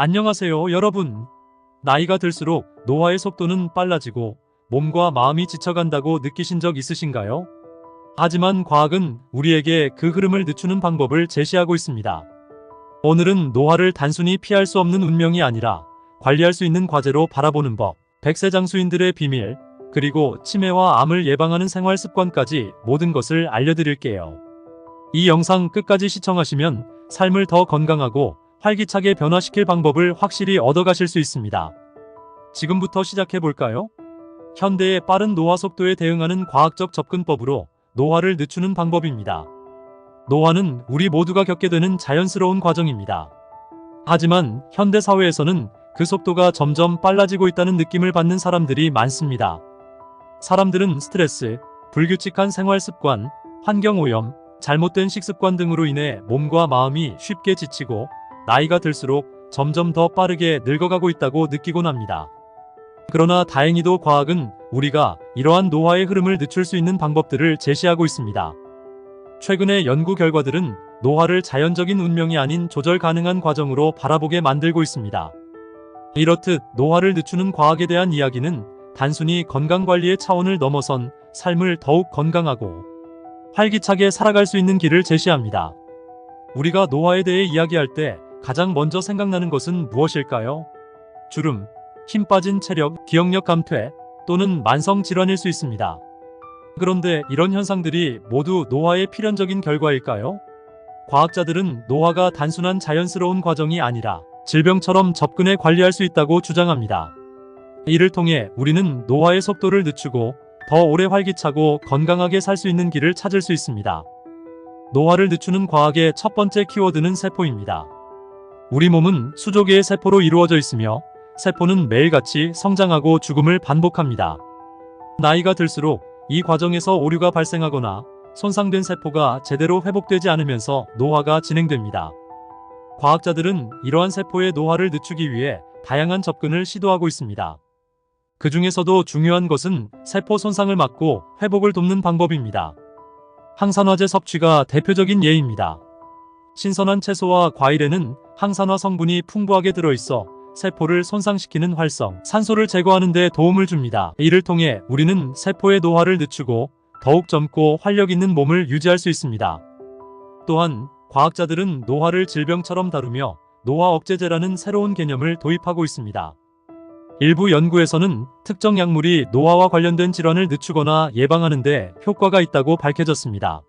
안녕하세요, 여러분. 나이가 들수록 노화의 속도는 빨라지고 몸과 마음이 지쳐간다고 느끼신 적 있으신가요? 하지만 과학은 우리에게 그 흐름을 늦추는 방법을 제시하고 있습니다. 오늘은 노화를 단순히 피할 수 없는 운명이 아니라 관리할 수 있는 과제로 바라보는 법, 백세장수인들의 비밀, 그리고 치매와 암을 예방하는 생활 습관까지 모든 것을 알려드릴게요. 이 영상 끝까지 시청하시면 삶을 더 건강하고 활기차게 변화시킬 방법을 확실히 얻어가실 수 있습니다. 지금부터 시작해볼까요? 현대의 빠른 노화 속도에 대응하는 과학적 접근법으로 노화를 늦추는 방법입니다. 노화는 우리 모두가 겪게 되는 자연스러운 과정입니다. 하지만 현대 사회에서는 그 속도가 점점 빨라지고 있다는 느낌을 받는 사람들이 많습니다. 사람들은 스트레스, 불규칙한 생활 습관, 환경 오염, 잘못된 식습관 등으로 인해 몸과 마음이 쉽게 지치고 나이가 들수록 점점 더 빠르게 늙어가고 있다고 느끼곤 합니다. 그러나 다행히도 과학은 우리가 이러한 노화의 흐름을 늦출 수 있는 방법들을 제시하고 있습니다. 최근의 연구 결과들은 노화를 자연적인 운명이 아닌 조절 가능한 과정으로 바라보게 만들고 있습니다. 이렇듯 노화를 늦추는 과학에 대한 이야기는 단순히 건강관리의 차원을 넘어선 삶을 더욱 건강하고 활기차게 살아갈 수 있는 길을 제시합니다. 우리가 노화에 대해 이야기할 때 가장 먼저 생각나는 것은 무엇일까요? 주름, 힘 빠진 체력, 기억력 감퇴 또는 만성 질환일 수 있습니다. 그런데 이런 현상들이 모두 노화의 필연적인 결과일까요? 과학자들은 노화가 단순한 자연스러운 과정이 아니라 질병처럼 접근해 관리할 수 있다고 주장합니다. 이를 통해 우리는 노화의 속도를 늦추고 더 오래 활기차고 건강하게 살 수 있는 길을 찾을 수 있습니다. 노화를 늦추는 과학의 첫 번째 키워드는 세포입니다. 우리 몸은 수조 개의 세포로 이루어져 있으며 세포는 매일같이 성장하고 죽음을 반복합니다. 나이가 들수록 이 과정에서 오류가 발생하거나 손상된 세포가 제대로 회복되지 않으면서 노화가 진행됩니다. 과학자들은 이러한 세포의 노화를 늦추기 위해 다양한 접근을 시도하고 있습니다. 그 중에서도 중요한 것은 세포 손상을 막고 회복을 돕는 방법입니다. 항산화제 섭취가 대표적인 예입니다. 신선한 채소와 과일에는 항산화 성분이 풍부하게 들어있어 세포를 손상시키는 활성, 산소를 제거하는 데 도움을 줍니다. 이를 통해 우리는 세포의 노화를 늦추고 더욱 젊고 활력 있는 몸을 유지할 수 있습니다. 또한 과학자들은 노화를 질병처럼 다루며 노화 억제제라는 새로운 개념을 도입하고 있습니다. 일부 연구에서는 특정 약물이 노화와 관련된 질환을 늦추거나 예방하는 데 효과가 있다고 밝혀졌습니다.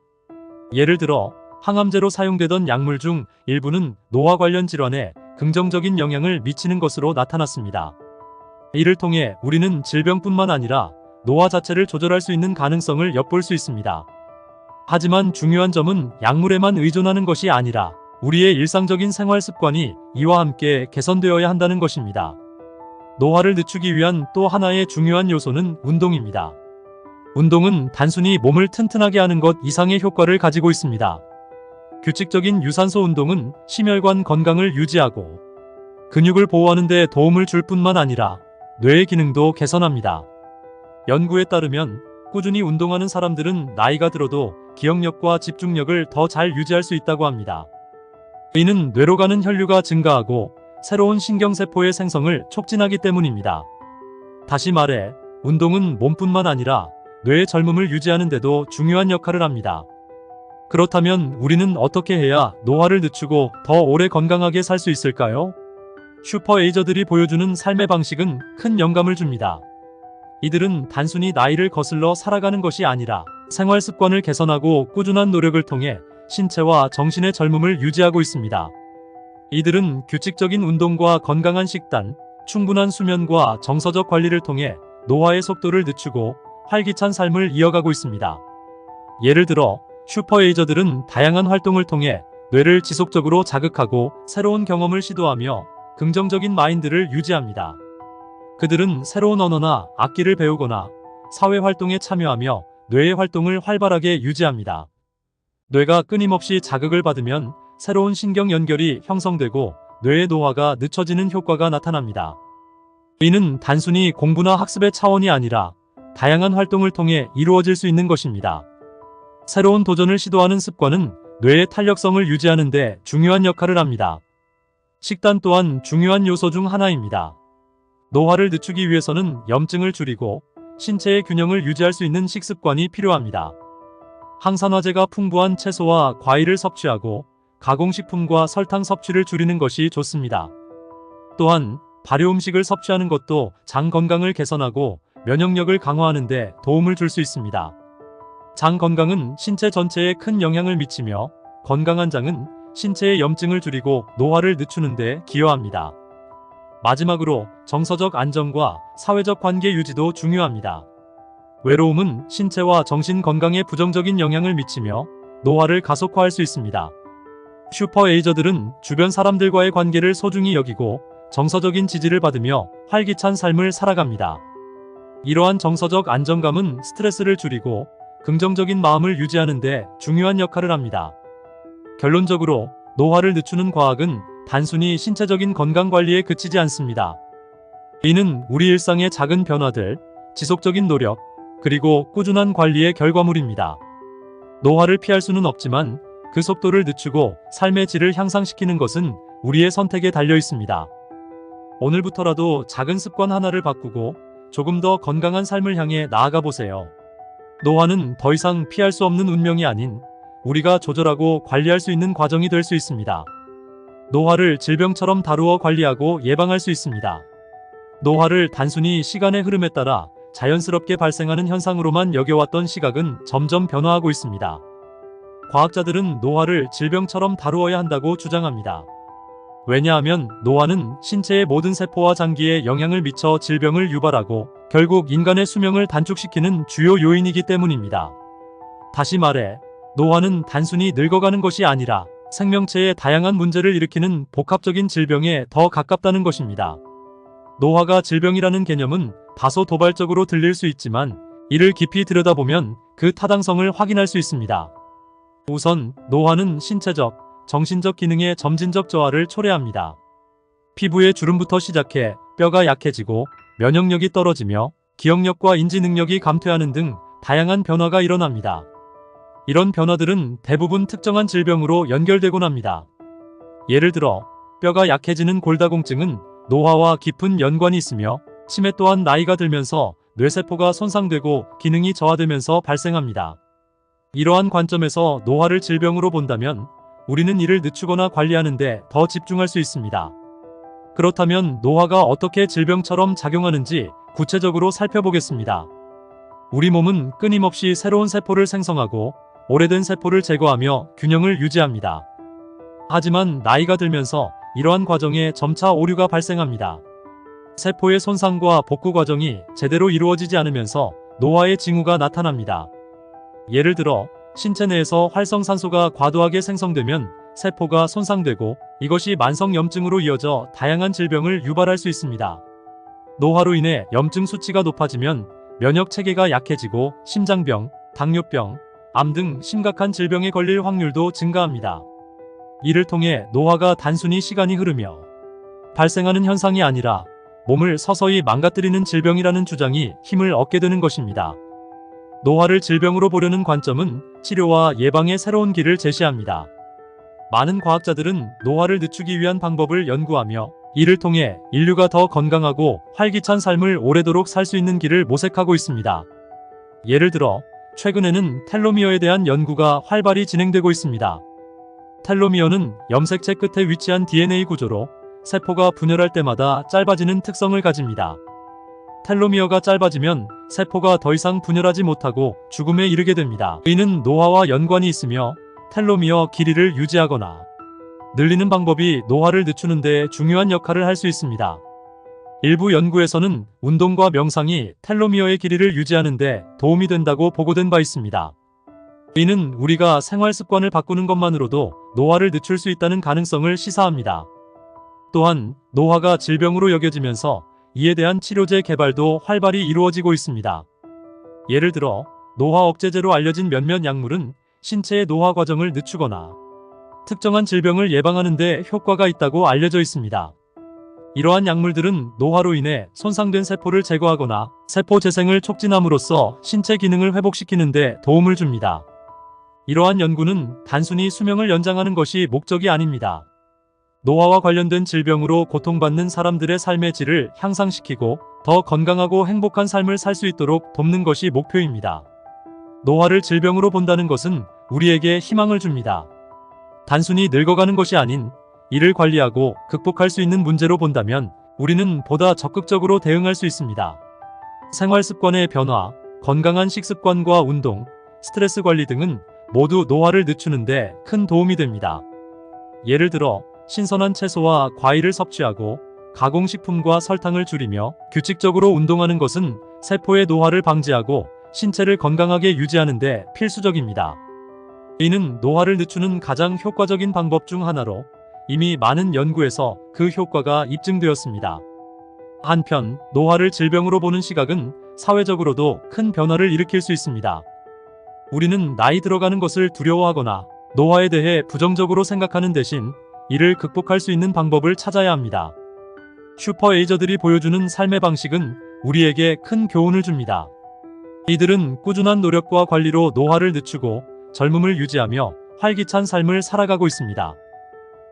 예를 들어 항암제로 사용되던 약물 중 일부는 노화 관련 질환에 긍정적인 영향을 미치는 것으로 나타났습니다. 이를 통해 우리는 질병뿐만 아니라 노화 자체를 조절할 수 있는 가능성을 엿볼 수 있습니다. 하지만 중요한 점은 약물에만 의존하는 것이 아니라 우리의 일상적인 생활 습관이 이와 함께 개선되어야 한다는 것입니다. 노화를 늦추기 위한 또 하나의 중요한 요소는 운동입니다. 운동은 단순히 몸을 튼튼하게 하는 것 이상의 효과를 가지고 있습니다. 규칙적인 유산소 운동은 심혈관 건강을 유지하고 근육을 보호하는 데 도움을 줄 뿐만 아니라 뇌의 기능도 개선합니다. 연구에 따르면 꾸준히 운동하는 사람들은 나이가 들어도 기억력과 집중력을 더 잘 유지할 수 있다고 합니다. 이는 뇌로 가는 혈류가 증가하고 새로운 신경세포의 생성을 촉진하기 때문입니다. 다시 말해, 운동은 몸뿐만 아니라 뇌의 젊음을 유지하는 데도 중요한 역할을 합니다. 그렇다면 우리는 어떻게 해야 노화를 늦추고 더 오래 건강하게 살 수 있을까요? 슈퍼에이저들이 보여주는 삶의 방식은 큰 영감을 줍니다. 이들은 단순히 나이를 거슬러 살아가는 것이 아니라 생활 습관을 개선하고 꾸준한 노력을 통해 신체와 정신의 젊음을 유지하고 있습니다. 이들은 규칙적인 운동과 건강한 식단, 충분한 수면과 정서적 관리를 통해 노화의 속도를 늦추고 활기찬 삶을 이어가고 있습니다. 예를 들어 슈퍼에이저들은 다양한 활동을 통해 뇌를 지속적으로 자극하고 새로운 경험을 시도하며 긍정적인 마인드를 유지합니다. 그들은 새로운 언어나 악기를 배우거나 사회활동에 참여하며 뇌의 활동을 활발하게 유지합니다. 뇌가 끊임없이 자극을 받으면 새로운 신경 연결이 형성되고 뇌의 노화가 늦춰지는 효과가 나타납니다. 이는 단순히 공부나 학습의 차원이 아니라 다양한 활동을 통해 이루어질 수 있는 것입니다. 새로운 도전을 시도하는 습관은 뇌의 탄력성을 유지하는 데 중요한 역할을 합니다. 식단 또한 중요한 요소 중 하나입니다. 노화를 늦추기 위해서는 염증을 줄이고 신체의 균형을 유지할 수 있는 식습관이 필요합니다. 항산화제가 풍부한 채소와 과일을 섭취하고 가공식품과 설탕 섭취를 줄이는 것이 좋습니다. 또한 발효 음식을 섭취하는 것도 장 건강을 개선하고 면역력을 강화하는 데 도움을 줄 수 있습니다. 장 건강은 신체 전체에 큰 영향을 미치며 건강한 장은 신체의 염증을 줄이고 노화를 늦추는 데 기여합니다. 마지막으로 정서적 안정과 사회적 관계 유지도 중요합니다. 외로움은 신체와 정신 건강에 부정적인 영향을 미치며 노화를 가속화할 수 있습니다. 슈퍼에이저들은 주변 사람들과의 관계를 소중히 여기고 정서적인 지지를 받으며 활기찬 삶을 살아갑니다. 이러한 정서적 안정감은 스트레스를 줄이고 긍정적인 마음을 유지하는 데 중요한 역할을 합니다. 결론적으로 노화를 늦추는 과학은 단순히 신체적인 건강 관리에 그치지 않습니다. 이는 우리 일상의 작은 변화들, 지속적인 노력, 그리고 꾸준한 관리의 결과물입니다. 노화를 피할 수는 없지만 그 속도를 늦추고 삶의 질을 향상시키는 것은 우리의 선택에 달려 있습니다. 오늘부터라도 작은 습관 하나를 바꾸고 조금 더 건강한 삶을 향해 나아가 보세요. 노화는 더 이상 피할 수 없는 운명이 아닌 우리가 조절하고 관리할 수 있는 과정이 될 수 있습니다. 노화를 질병처럼 다루어 관리하고 예방할 수 있습니다. 노화를 단순히 시간의 흐름에 따라 자연스럽게 발생하는 현상으로만 여겨왔던 시각은 점점 변화하고 있습니다. 과학자들은 노화를 질병처럼 다루어야 한다고 주장합니다. 왜냐하면 노화는 신체의 모든 세포와 장기에 영향을 미쳐 질병을 유발하고 결국 인간의 수명을 단축시키는 주요 요인이기 때문입니다. 다시 말해, 노화는 단순히 늙어가는 것이 아니라 생명체의 다양한 문제를 일으키는 복합적인 질병에 더 가깝다는 것입니다. 노화가 질병이라는 개념은 다소 도발적으로 들릴 수 있지만 이를 깊이 들여다보면 그 타당성을 확인할 수 있습니다. 우선 노화는 신체적, 정신적 기능의 점진적 저하를 초래합니다. 피부의 주름부터 시작해 뼈가 약해지고 면역력이 떨어지며 기억력과 인지 능력이 감퇴하는 등 다양한 변화가 일어납니다. 이런 변화들은 대부분 특정한 질병으로 연결되곤 합니다. 예를 들어 뼈가 약해지는 골다공증은 노화와 깊은 연관이 있으며 치매 또한 나이가 들면서 뇌세포가 손상되고 기능이 저하되면서 발생합니다. 이러한 관점에서 노화를 질병으로 본다면 우리는 이를 늦추거나 관리하는 데 더 집중할 수 있습니다. 그렇다면 노화가 어떻게 질병처럼 작용하는지 구체적으로 살펴보겠습니다. 우리 몸은 끊임없이 새로운 세포를 생성하고 오래된 세포를 제거하며 균형을 유지합니다. 하지만 나이가 들면서 이러한 과정에 점차 오류가 발생합니다. 세포의 손상과 복구 과정이 제대로 이루어지지 않으면서 노화의 징후가 나타납니다. 예를 들어 신체 내에서 활성산소가 과도하게 생성되면 세포가 손상되고 이것이 만성염증으로 이어져 다양한 질병을 유발할 수 있습니다. 노화로 인해 염증 수치가 높아지면 면역 체계가 약해지고 심장병, 당뇨병, 암 등 심각한 질병에 걸릴 확률도 증가합니다. 이를 통해 노화가 단순히 시간이 흐르며 발생하는 현상이 아니라 몸을 서서히 망가뜨리는 질병이라는 주장이 힘을 얻게 되는 것입니다. 노화를 질병으로 보려는 관점은 치료와 예방의 새로운 길을 제시합니다. 많은 과학자들은 노화를 늦추기 위한 방법을 연구하며 이를 통해 인류가 더 건강하고 활기찬 삶을 오래도록 살 수 있는 길을 모색하고 있습니다. 예를 들어 최근에는 텔로미어에 대한 연구가 활발히 진행되고 있습니다. 텔로미어는 염색체 끝에 위치한 DNA 구조로 세포가 분열할 때마다 짧아지는 특성을 가집니다. 텔로미어가 짧아지면 세포가 더 이상 분열하지 못하고 죽음에 이르게 됩니다. 이는 노화와 연관이 있으며 텔로미어 길이를 유지하거나 늘리는 방법이 노화를 늦추는 데 중요한 역할을 할 수 있습니다. 일부 연구에서는 운동과 명상이 텔로미어의 길이를 유지하는 데 도움이 된다고 보고된 바 있습니다. 이는 우리가 생활 습관을 바꾸는 것만으로도 노화를 늦출 수 있다는 가능성을 시사합니다. 또한 노화가 질병으로 여겨지면서 이에 대한 치료제 개발도 활발히 이루어지고 있습니다. 예를 들어 노화 억제제로 알려진 몇몇 약물은 신체의 노화 과정을 늦추거나 특정한 질병을 예방하는 데 효과가 있다고 알려져 있습니다. 이러한 약물들은 노화로 인해 손상된 세포를 제거하거나 세포 재생을 촉진함으로써 신체 기능을 회복시키는 데 도움을 줍니다. 이러한 연구는 단순히 수명을 연장하는 것이 목적이 아닙니다. 노화와 관련된 질병으로 고통받는 사람들의 삶의 질을 향상시키고 더 건강하고 행복한 삶을 살 수 있도록 돕는 것이 목표입니다. 노화를 질병으로 본다는 것은 우리에게 희망을 줍니다. 단순히 늙어가는 것이 아닌 이를 관리하고 극복할 수 있는 문제로 본다면 우리는 보다 적극적으로 대응할 수 있습니다. 생활 습관의 변화, 건강한 식습관과 운동, 스트레스 관리 등은 모두 노화를 늦추는데 큰 도움이 됩니다. 예를 들어 신선한 채소와 과일을 섭취하고 가공식품과 설탕을 줄이며 규칙적으로 운동하는 것은 세포의 노화를 방지하고 신체를 건강하게 유지하는 데 필수적입니다. 이는 노화를 늦추는 가장 효과적인 방법 중 하나로 이미 많은 연구에서 그 효과가 입증되었습니다. 한편 노화를 질병으로 보는 시각은 사회적으로도 큰 변화를 일으킬 수 있습니다. 우리는 나이 들어가는 것을 두려워하거나 노화에 대해 부정적으로 생각하는 대신 이를 극복할 수 있는 방법을 찾아야 합니다. 슈퍼에이저들이 보여주는 삶의 방식은 우리에게 큰 교훈을 줍니다. 이들은 꾸준한 노력과 관리로 노화를 늦추고 젊음을 유지하며 활기찬 삶을 살아가고 있습니다.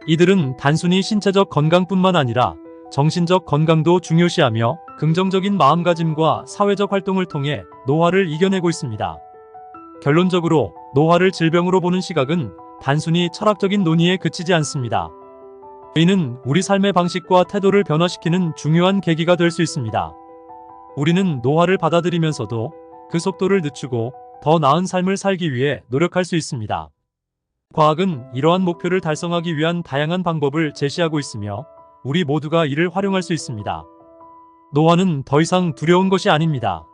이들은 단순히 신체적 건강뿐만 아니라 정신적 건강도 중요시하며 긍정적인 마음가짐과 사회적 활동을 통해 노화를 이겨내고 있습니다. 결론적으로 노화를 질병으로 보는 시각은 단순히 철학적인 논의에 그치지 않습니다. 이는 우리 삶의 방식과 태도를 변화시키는 중요한 계기가 될 수 있습니다. 우리는 노화를 받아들이면서도 그 속도를 늦추고 더 나은 삶을 살기 위해 노력할 수 있습니다. 과학은 이러한 목표를 달성하기 위한 다양한 방법을 제시하고 있으며 우리 모두가 이를 활용할 수 있습니다. 노화는 더 이상 두려운 것이 아닙니다.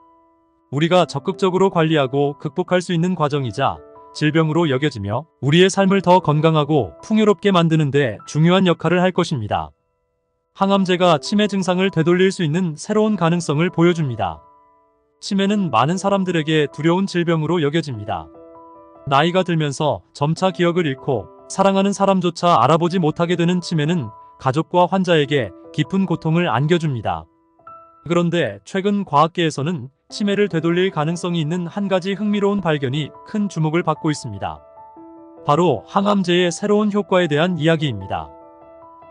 우리가 적극적으로 관리하고 극복할 수 있는 과정이자 질병으로 여겨지며 우리의 삶을 더 건강하고 풍요롭게 만드는 데 중요한 역할을 할 것입니다. 항암제가 치매 증상을 되돌릴 수 있는 새로운 가능성을 보여줍니다. 치매는 많은 사람들에게 두려운 질병으로 여겨집니다. 나이가 들면서 점차 기억을 잃고 사랑하는 사람조차 알아보지 못하게 되는 치매는 가족과 환자에게 깊은 고통을 안겨줍니다. 그런데 최근 과학계에서는 치매를 되돌릴 가능성이 있는 한 가지 흥미로운 발견이 큰 주목을 받고 있습니다. 바로 항암제의 새로운 효과에 대한 이야기입니다.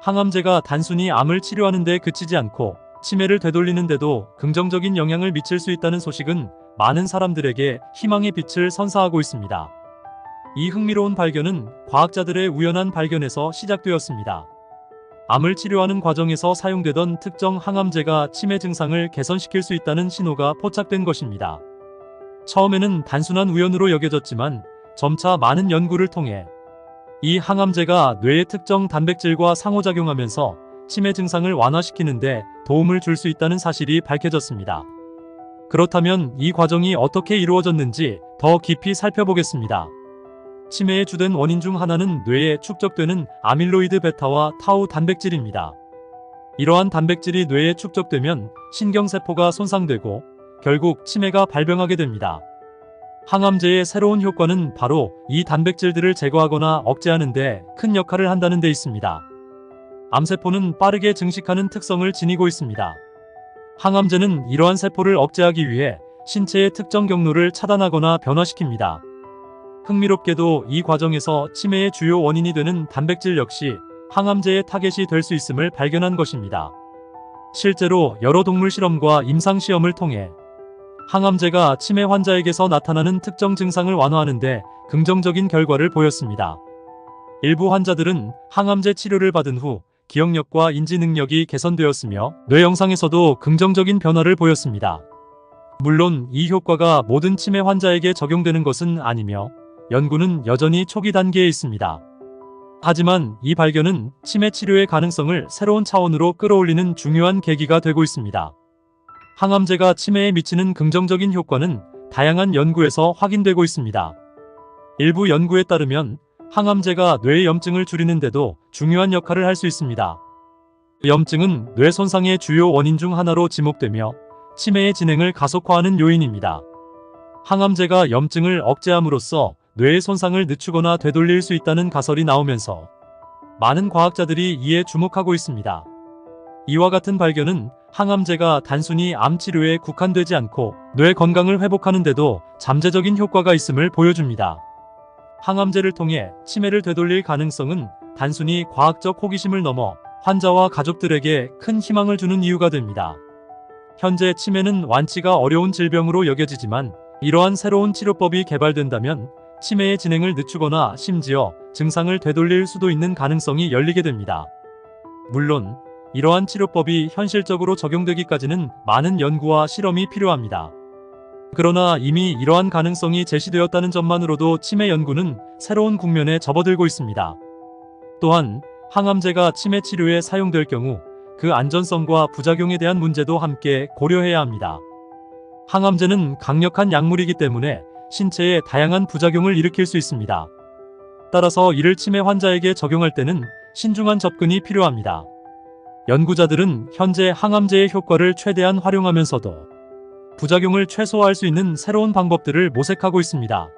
항암제가 단순히 암을 치료하는 데 그치지 않고 치매를 되돌리는데도 긍정적인 영향을 미칠 수 있다는 소식은 많은 사람들에게 희망의 빛을 선사하고 있습니다. 이 흥미로운 발견은 과학자들의 우연한 발견에서 시작되었습니다. 암을 치료하는 과정에서 사용되던 특정 항암제가 치매 증상을 개선시킬 수 있다는 신호가 포착된 것입니다. 처음에는 단순한 우연으로 여겨졌지만 점차 많은 연구를 통해 이 항암제가 뇌의 특정 단백질과 상호작용하면서 치매 증상을 완화시키는데 도움을 줄 수 있다는 사실이 밝혀졌습니다. 그렇다면 이 과정이 어떻게 이루어졌는지 더 깊이 살펴보겠습니다. 치매의 주된 원인 중 하나는 뇌에 축적되는 아밀로이드 베타와 타우 단백질입니다. 이러한 단백질이 뇌에 축적되면 신경세포가 손상되고 결국 치매가 발병하게 됩니다. 항암제의 새로운 효과는 바로 이 단백질들을 제거하거나 억제하는 데 큰 역할을 한다는 데 있습니다. 암세포는 빠르게 증식하는 특성을 지니고 있습니다. 항암제는 이러한 세포를 억제하기 위해 신체의 특정 경로를 차단하거나 변화시킵니다. 흥미롭게도 이 과정에서 치매의 주요 원인이 되는 단백질 역시 항암제의 타겟이 될 수 있음을 발견한 것입니다. 실제로 여러 동물 실험과 임상 시험을 통해 항암제가 치매 환자에게서 나타나는 특정 증상을 완화하는 데 긍정적인 결과를 보였습니다. 일부 환자들은 항암제 치료를 받은 후 기억력과 인지 능력이 개선되었으며 뇌 영상에서도 긍정적인 변화를 보였습니다. 물론 이 효과가 모든 치매 환자에게 적용되는 것은 아니며 연구는 여전히 초기 단계에 있습니다. 하지만 이 발견은 치매 치료의 가능성을 새로운 차원으로 끌어올리는 중요한 계기가 되고 있습니다. 항암제가 치매에 미치는 긍정적인 효과는 다양한 연구에서 확인되고 있습니다. 일부 연구에 따르면 항암제가 뇌의 염증을 줄이는데도 중요한 역할을 할 수 있습니다. 염증은 뇌 손상의 주요 원인 중 하나로 지목되며 치매의 진행을 가속화하는 요인입니다. 항암제가 염증을 억제함으로써 뇌의 손상을 늦추거나 되돌릴 수 있다는 가설이 나오면서 많은 과학자들이 이에 주목하고 있습니다. 이와 같은 발견은 항암제가 단순히 암 치료에 국한되지 않고 뇌 건강을 회복하는 데도 잠재적인 효과가 있음을 보여줍니다. 항암제를 통해 치매를 되돌릴 가능성은 단순히 과학적 호기심을 넘어 환자와 가족들에게 큰 희망을 주는 이유가 됩니다. 현재 치매는 완치가 어려운 질병으로 여겨지지만 이러한 새로운 치료법이 개발된다면 치매의 진행을 늦추거나 심지어 증상을 되돌릴 수도 있는 가능성이 열리게 됩니다. 물론 이러한 치료법이 현실적으로 적용되기까지는 많은 연구와 실험이 필요합니다. 그러나 이미 이러한 가능성이 제시되었다는 점만으로도 치매 연구는 새로운 국면에 접어들고 있습니다. 또한 항암제가 치매 치료에 사용될 경우 그 안전성과 부작용에 대한 문제도 함께 고려해야 합니다. 항암제는 강력한 약물이기 때문에 신체에 다양한 부작용을 일으킬 수 있습니다. 따라서 이를 치매 환자에게 적용할 때는 신중한 접근이 필요합니다. 연구자들은 현재 항암제의 효과를 최대한 활용하면서도 부작용을 최소화할 수 있는 새로운 방법들을 모색하고 있습니다.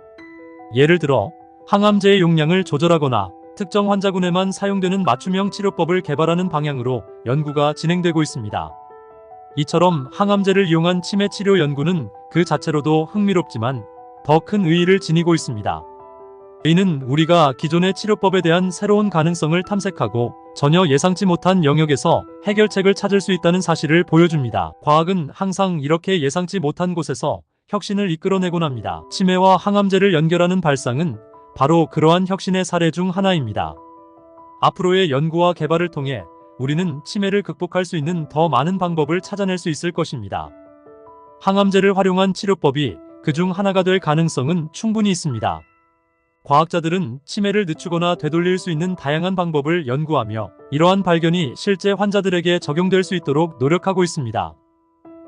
예를 들어 항암제의 용량을 조절하거나 특정 환자군에만 사용되는 맞춤형 치료법을 개발하는 방향으로 연구가 진행되고 있습니다. 이처럼 항암제를 이용한 치매 치료 연구는 그 자체로도 흥미롭지만 더 큰 의의를 지니고 있습니다. 이는 우리가 기존의 치료법에 대한 새로운 가능성을 탐색하고 전혀 예상치 못한 영역에서 해결책을 찾을 수 있다는 사실을 보여줍니다. 과학은 항상 이렇게 예상치 못한 곳에서 혁신을 이끌어내곤 합니다. 치매와 항암제를 연결하는 발상은 바로 그러한 혁신의 사례 중 하나입니다. 앞으로의 연구와 개발을 통해 우리는 치매를 극복할 수 있는 더 많은 방법을 찾아낼 수 있을 것입니다. 항암제를 활용한 치료법이 그중 하나가 될 가능성은 충분히 있습니다. 과학자들은 치매를 늦추거나 되돌릴 수 있는 다양한 방법을 연구하며 이러한 발견이 실제 환자들에게 적용될 수 있도록 노력하고 있습니다.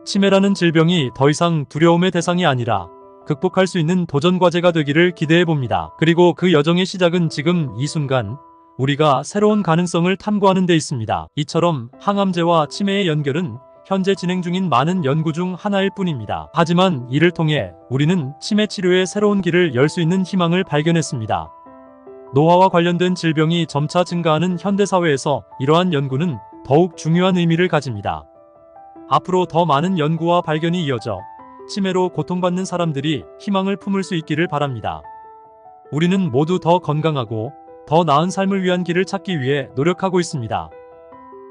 치매라는 질병이 더 이상 두려움의 대상이 아니라 극복할 수 있는 도전 과제가 되기를 기대해 봅니다. 그리고 그 여정의 시작은 지금 이 순간 우리가 새로운 가능성을 탐구하는 데 있습니다. 이처럼 항암제와 치매의 연결은 현재 진행 중인 많은 연구 중 하나일 뿐입니다. 하지만 이를 통해 우리는 치매 치료의 새로운 길을 열 수 있는 희망을 발견했습니다. 노화와 관련된 질병이 점차 증가하는 현대사회에서 이러한 연구는 더욱 중요한 의미를 가집니다. 앞으로 더 많은 연구와 발견이 이어져 치매로 고통받는 사람들이 희망을 품을 수 있기를 바랍니다. 우리는 모두 더 건강하고 더 나은 삶을 위한 길을 찾기 위해 노력하고 있습니다.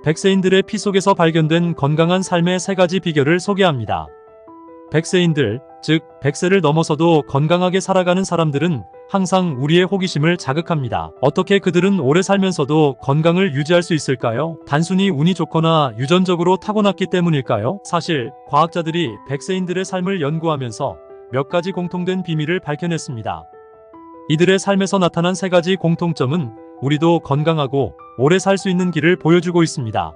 백세인들의 피 속에서 발견된 건강한 삶의 3가지 비결을 소개합니다. 백세인들, 즉 100세를 넘어서도 건강하게 살아가는 사람들은 항상 우리의 호기심을 자극합니다. 어떻게 그들은 오래 살면서도 건강을 유지할 수 있을까요? 단순히 운이 좋거나 유전적으로 타고났기 때문일까요? 사실 과학자들이 백세인들의 삶을 연구하면서 몇 가지 공통된 비밀을 밝혀냈습니다. 이들의 삶에서 나타난 3가지 공통점은 우리도 건강하고 오래 살 수 있는 길을 보여주고 있습니다.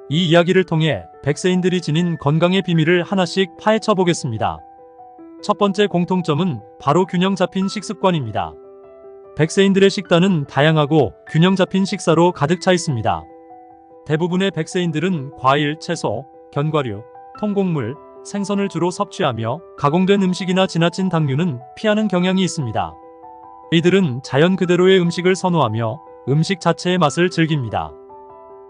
이 이야기를 통해 백세인들이 지닌 건강의 비밀을 하나씩 파헤쳐 보겠습니다. 첫 번째 공통점은 바로 균형 잡힌 식습관입니다. 백세인들의 식단은 다양하고 균형 잡힌 식사로 가득 차 있습니다. 대부분의 백세인들은 과일, 채소, 견과류, 통곡물, 생선을 주로 섭취하며 가공된 음식이나 지나친 당류는 피하는 경향이 있습니다. 이들은 자연 그대로의 음식을 선호하며 음식 자체의 맛을 즐깁니다.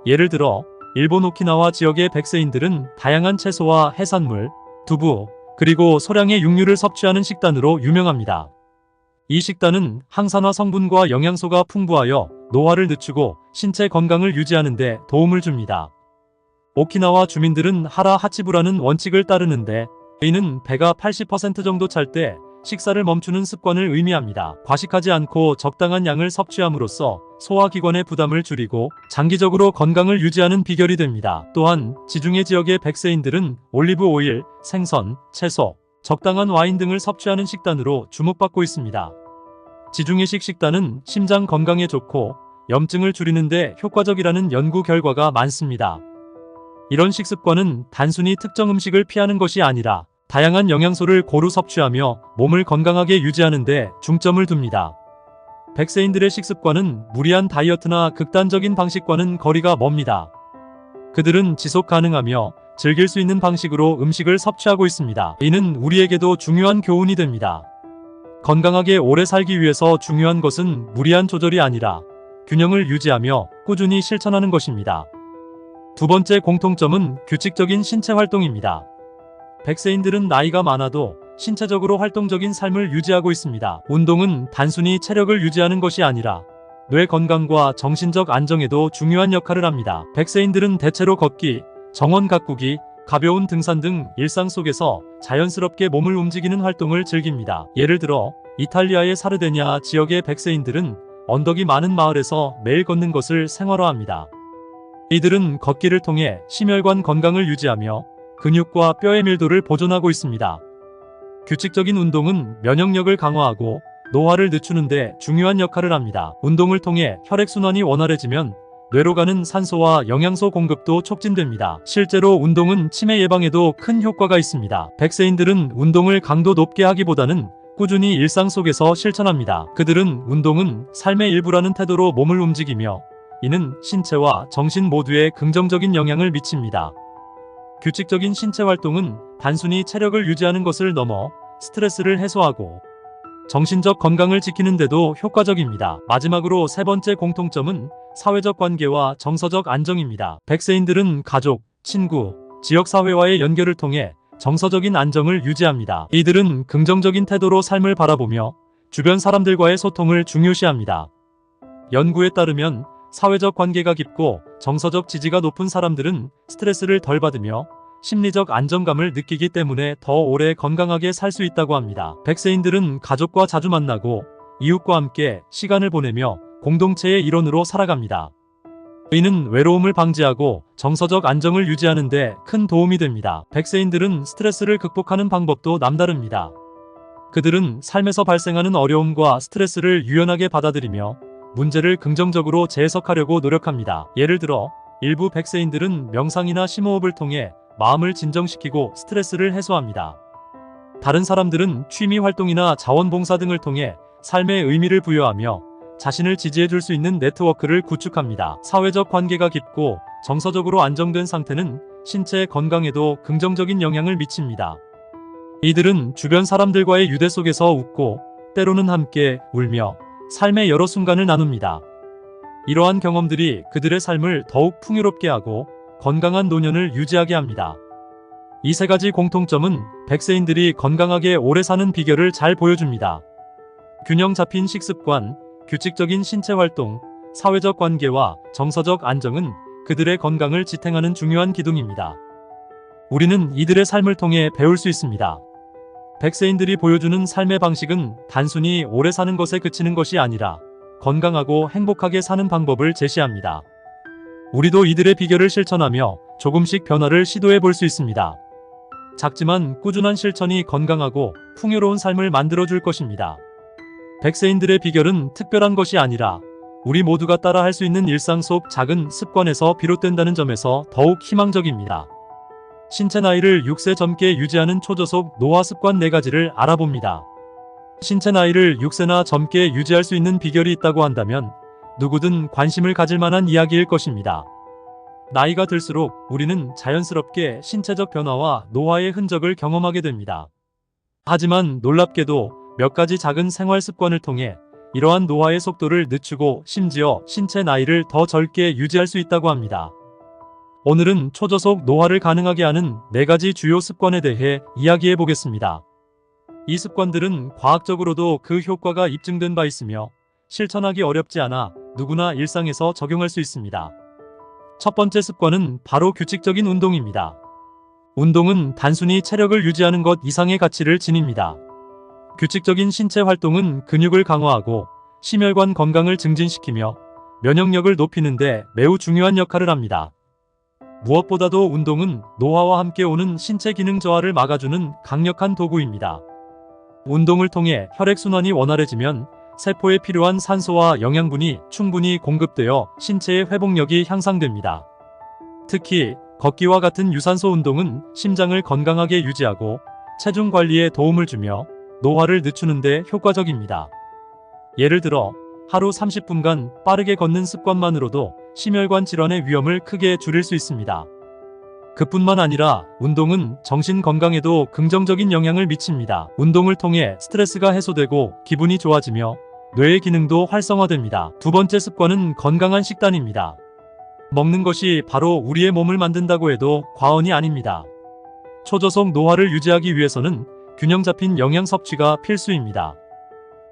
예를 들어 일본 오키나와 지역의 백세인들은 다양한 채소와 해산물, 두부, 그리고 소량의 육류를 섭취하는 식단으로 유명합니다. 이 식단은 항산화 성분과 영양소가 풍부하여 노화를 늦추고 신체 건강을 유지하는 데 도움을 줍니다. 오키나와 주민들은 하라 하치부라는 원칙을 따르는데 이는 배가 80% 정도 찰 때 식사를 멈추는 습관을 의미합니다. 과식하지 않고 적당한 양을 섭취함으로써 소화기관의 부담을 줄이고 장기적으로 건강을 유지하는 비결이 됩니다. 또한 지중해 지역의 백세인들은 올리브 오일, 생선, 채소, 적당한 와인 등을 섭취하는 식단으로 주목받고 있습니다. 지중해식 식단은 심장 건강에 좋고 염증을 줄이는 데 효과적이라는 연구 결과가 많습니다. 이런 식습관은 단순히 특정 음식을 피하는 것이 아니라 다양한 영양소를 고루 섭취하며 몸을 건강하게 유지하는 데 중점을 둡니다. 백세인들의 식습관은 무리한 다이어트나 극단적인 방식과는 거리가 멉니다. 그들은 지속 가능하며 즐길 수 있는 방식으로 음식을 섭취하고 있습니다. 이는 우리에게도 중요한 교훈이 됩니다. 건강하게 오래 살기 위해서 중요한 것은 무리한 조절이 아니라 균형을 유지하며 꾸준히 실천하는 것입니다. 두 번째 공통점은 규칙적인 신체 활동입니다. 백세인들은 나이가 많아도 신체적으로 활동적인 삶을 유지하고 있습니다. 운동은 단순히 체력을 유지하는 것이 아니라 뇌 건강과 정신적 안정에도 중요한 역할을 합니다. 백세인들은 대체로 걷기, 정원 가꾸기, 가벼운 등산 등 일상 속에서 자연스럽게 몸을 움직이는 활동을 즐깁니다. 예를 들어 이탈리아의 사르데냐 지역의 백세인들은 언덕이 많은 마을에서 매일 걷는 것을 생활화합니다. 이들은 걷기를 통해 심혈관 건강을 유지하며 근육과 뼈의 밀도를 보존하고 있습니다. 규칙적인 운동은 면역력을 강화하고 노화를 늦추는 데 중요한 역할을 합니다. 운동을 통해 혈액순환이 원활해지면 뇌로 가는 산소와 영양소 공급도 촉진됩니다. 실제로 운동은 치매 예방에도 큰 효과가 있습니다. 백세인들은 운동을 강도 높게 하기보다는 꾸준히 일상 속에서 실천합니다. 그들은 운동은 삶의 일부라는 태도로 몸을 움직이며 이는 신체와 정신 모두에 긍정적인 영향을 미칩니다. 규칙적인 신체 활동은 단순히 체력을 유지하는 것을 넘어 스트레스를 해소하고 정신적 건강을 지키는 데도 효과적입니다. 마지막으로 세 번째 공통점은 사회적 관계와 정서적 안정입니다. 백세인들은 가족, 친구, 지역사회와의 연결을 통해 정서적인 안정을 유지합니다. 이들은 긍정적인 태도로 삶을 바라보며 주변 사람들과의 소통을 중요시합니다. 연구에 따르면 사회적 관계가 깊고 정서적 지지가 높은 사람들은 스트레스를 덜 받으며 심리적 안정감을 느끼기 때문에 더 오래 건강하게 살 수 있다고 합니다. 백세인들은 가족과 자주 만나고 이웃과 함께 시간을 보내며 공동체의 일원으로 살아갑니다. 이는 외로움을 방지하고 정서적 안정을 유지하는 데 큰 도움이 됩니다. 백세인들은 스트레스를 극복하는 방법도 남다릅니다. 그들은 삶에서 발생하는 어려움과 스트레스를 유연하게 받아들이며 문제를 긍정적으로 재해석하려고 노력합니다. 예를 들어 일부 백세인들은 명상이나 심호흡을 통해 마음을 진정시키고 스트레스를 해소합니다. 다른 사람들은 취미 활동이나 자원봉사 등을 통해 삶의 의미를 부여하며 자신을 지지해줄 수 있는 네트워크를 구축합니다. 사회적 관계가 깊고 정서적으로 안정된 상태는 신체 건강에도 긍정적인 영향을 미칩니다. 이들은 주변 사람들과의 유대 속에서 웃고 때로는 함께 울며 삶의 여러 순간을 나눕니다. 이러한 경험들이 그들의 삶을 더욱 풍요롭게 하고 건강한 노년을 유지하게 합니다. 이 세 가지 공통점은 백세인들이 건강하게 오래 사는 비결을 잘 보여줍니다. 균형 잡힌 식습관, 규칙적인 신체 활동, 사회적 관계와 정서적 안정은 그들의 건강을 지탱하는 중요한 기둥입니다. 우리는 이들의 삶을 통해 배울 수 있습니다. 백세인들이 보여주는 삶의 방식은 단순히 오래 사는 것에 그치는 것이 아니라 건강하고 행복하게 사는 방법을 제시합니다. 우리도 이들의 비결을 실천하며 조금씩 변화를 시도해 볼 수 있습니다. 작지만 꾸준한 실천이 건강하고 풍요로운 삶을 만들어줄 것입니다. 백세인들의 비결은 특별한 것이 아니라 우리 모두가 따라 할 수 있는 일상 속 작은 습관에서 비롯된다는 점에서 더욱 희망적입니다. 신체 나이를 6세 젊게 유지하는 초저속 노화 습관 4가지를 알아봅니다. 신체 나이를 6세나 젊게 유지할 수 있는 비결이 있다고 한다면 누구든 관심을 가질 만한 이야기일 것입니다. 나이가 들수록 우리는 자연스럽게 신체적 변화와 노화의 흔적을 경험하게 됩니다. 하지만 놀랍게도 몇 가지 작은 생활 습관을 통해 이러한 노화의 속도를 늦추고 심지어 신체 나이를 더 젊게 유지할 수 있다고 합니다. 오늘은 초저속 노화를 가능하게 하는 4가지 주요 습관에 대해 이야기해 보겠습니다. 이 습관들은 과학적으로도 그 효과가 입증된 바 있으며 실천하기 어렵지 않아 누구나 일상에서 적용할 수 있습니다. 첫 번째 습관은 바로 규칙적인 운동입니다. 운동은 단순히 체력을 유지하는 것 이상의 가치를 지닙니다. 규칙적인 신체 활동은 근육을 강화하고 심혈관 건강을 증진시키며 면역력을 높이는 데 매우 중요한 역할을 합니다. 무엇보다도 운동은 노화와 함께 오는 신체 기능 저하를 막아주는 강력한 도구입니다. 운동을 통해 혈액순환이 원활해지면 세포에 필요한 산소와 영양분이 충분히 공급되어 신체의 회복력이 향상됩니다. 특히 걷기와 같은 유산소 운동은 심장을 건강하게 유지하고 체중 관리에 도움을 주며 노화를 늦추는 데 효과적입니다. 예를 들어 하루 30분간 빠르게 걷는 습관만으로도 심혈관 질환의 위험을 크게 줄일 수 있습니다. 그뿐만 아니라 운동은 정신 건강에도 긍정적인 영향을 미칩니다. 운동을 통해 스트레스가 해소되고 기분이 좋아지며 뇌의 기능도 활성화됩니다. 두 번째 습관은 건강한 식단입니다. 먹는 것이 바로 우리의 몸을 만든다고 해도 과언이 아닙니다. 초저속 노화를 유지하기 위해서는 균형 잡힌 영양 섭취가 필수입니다.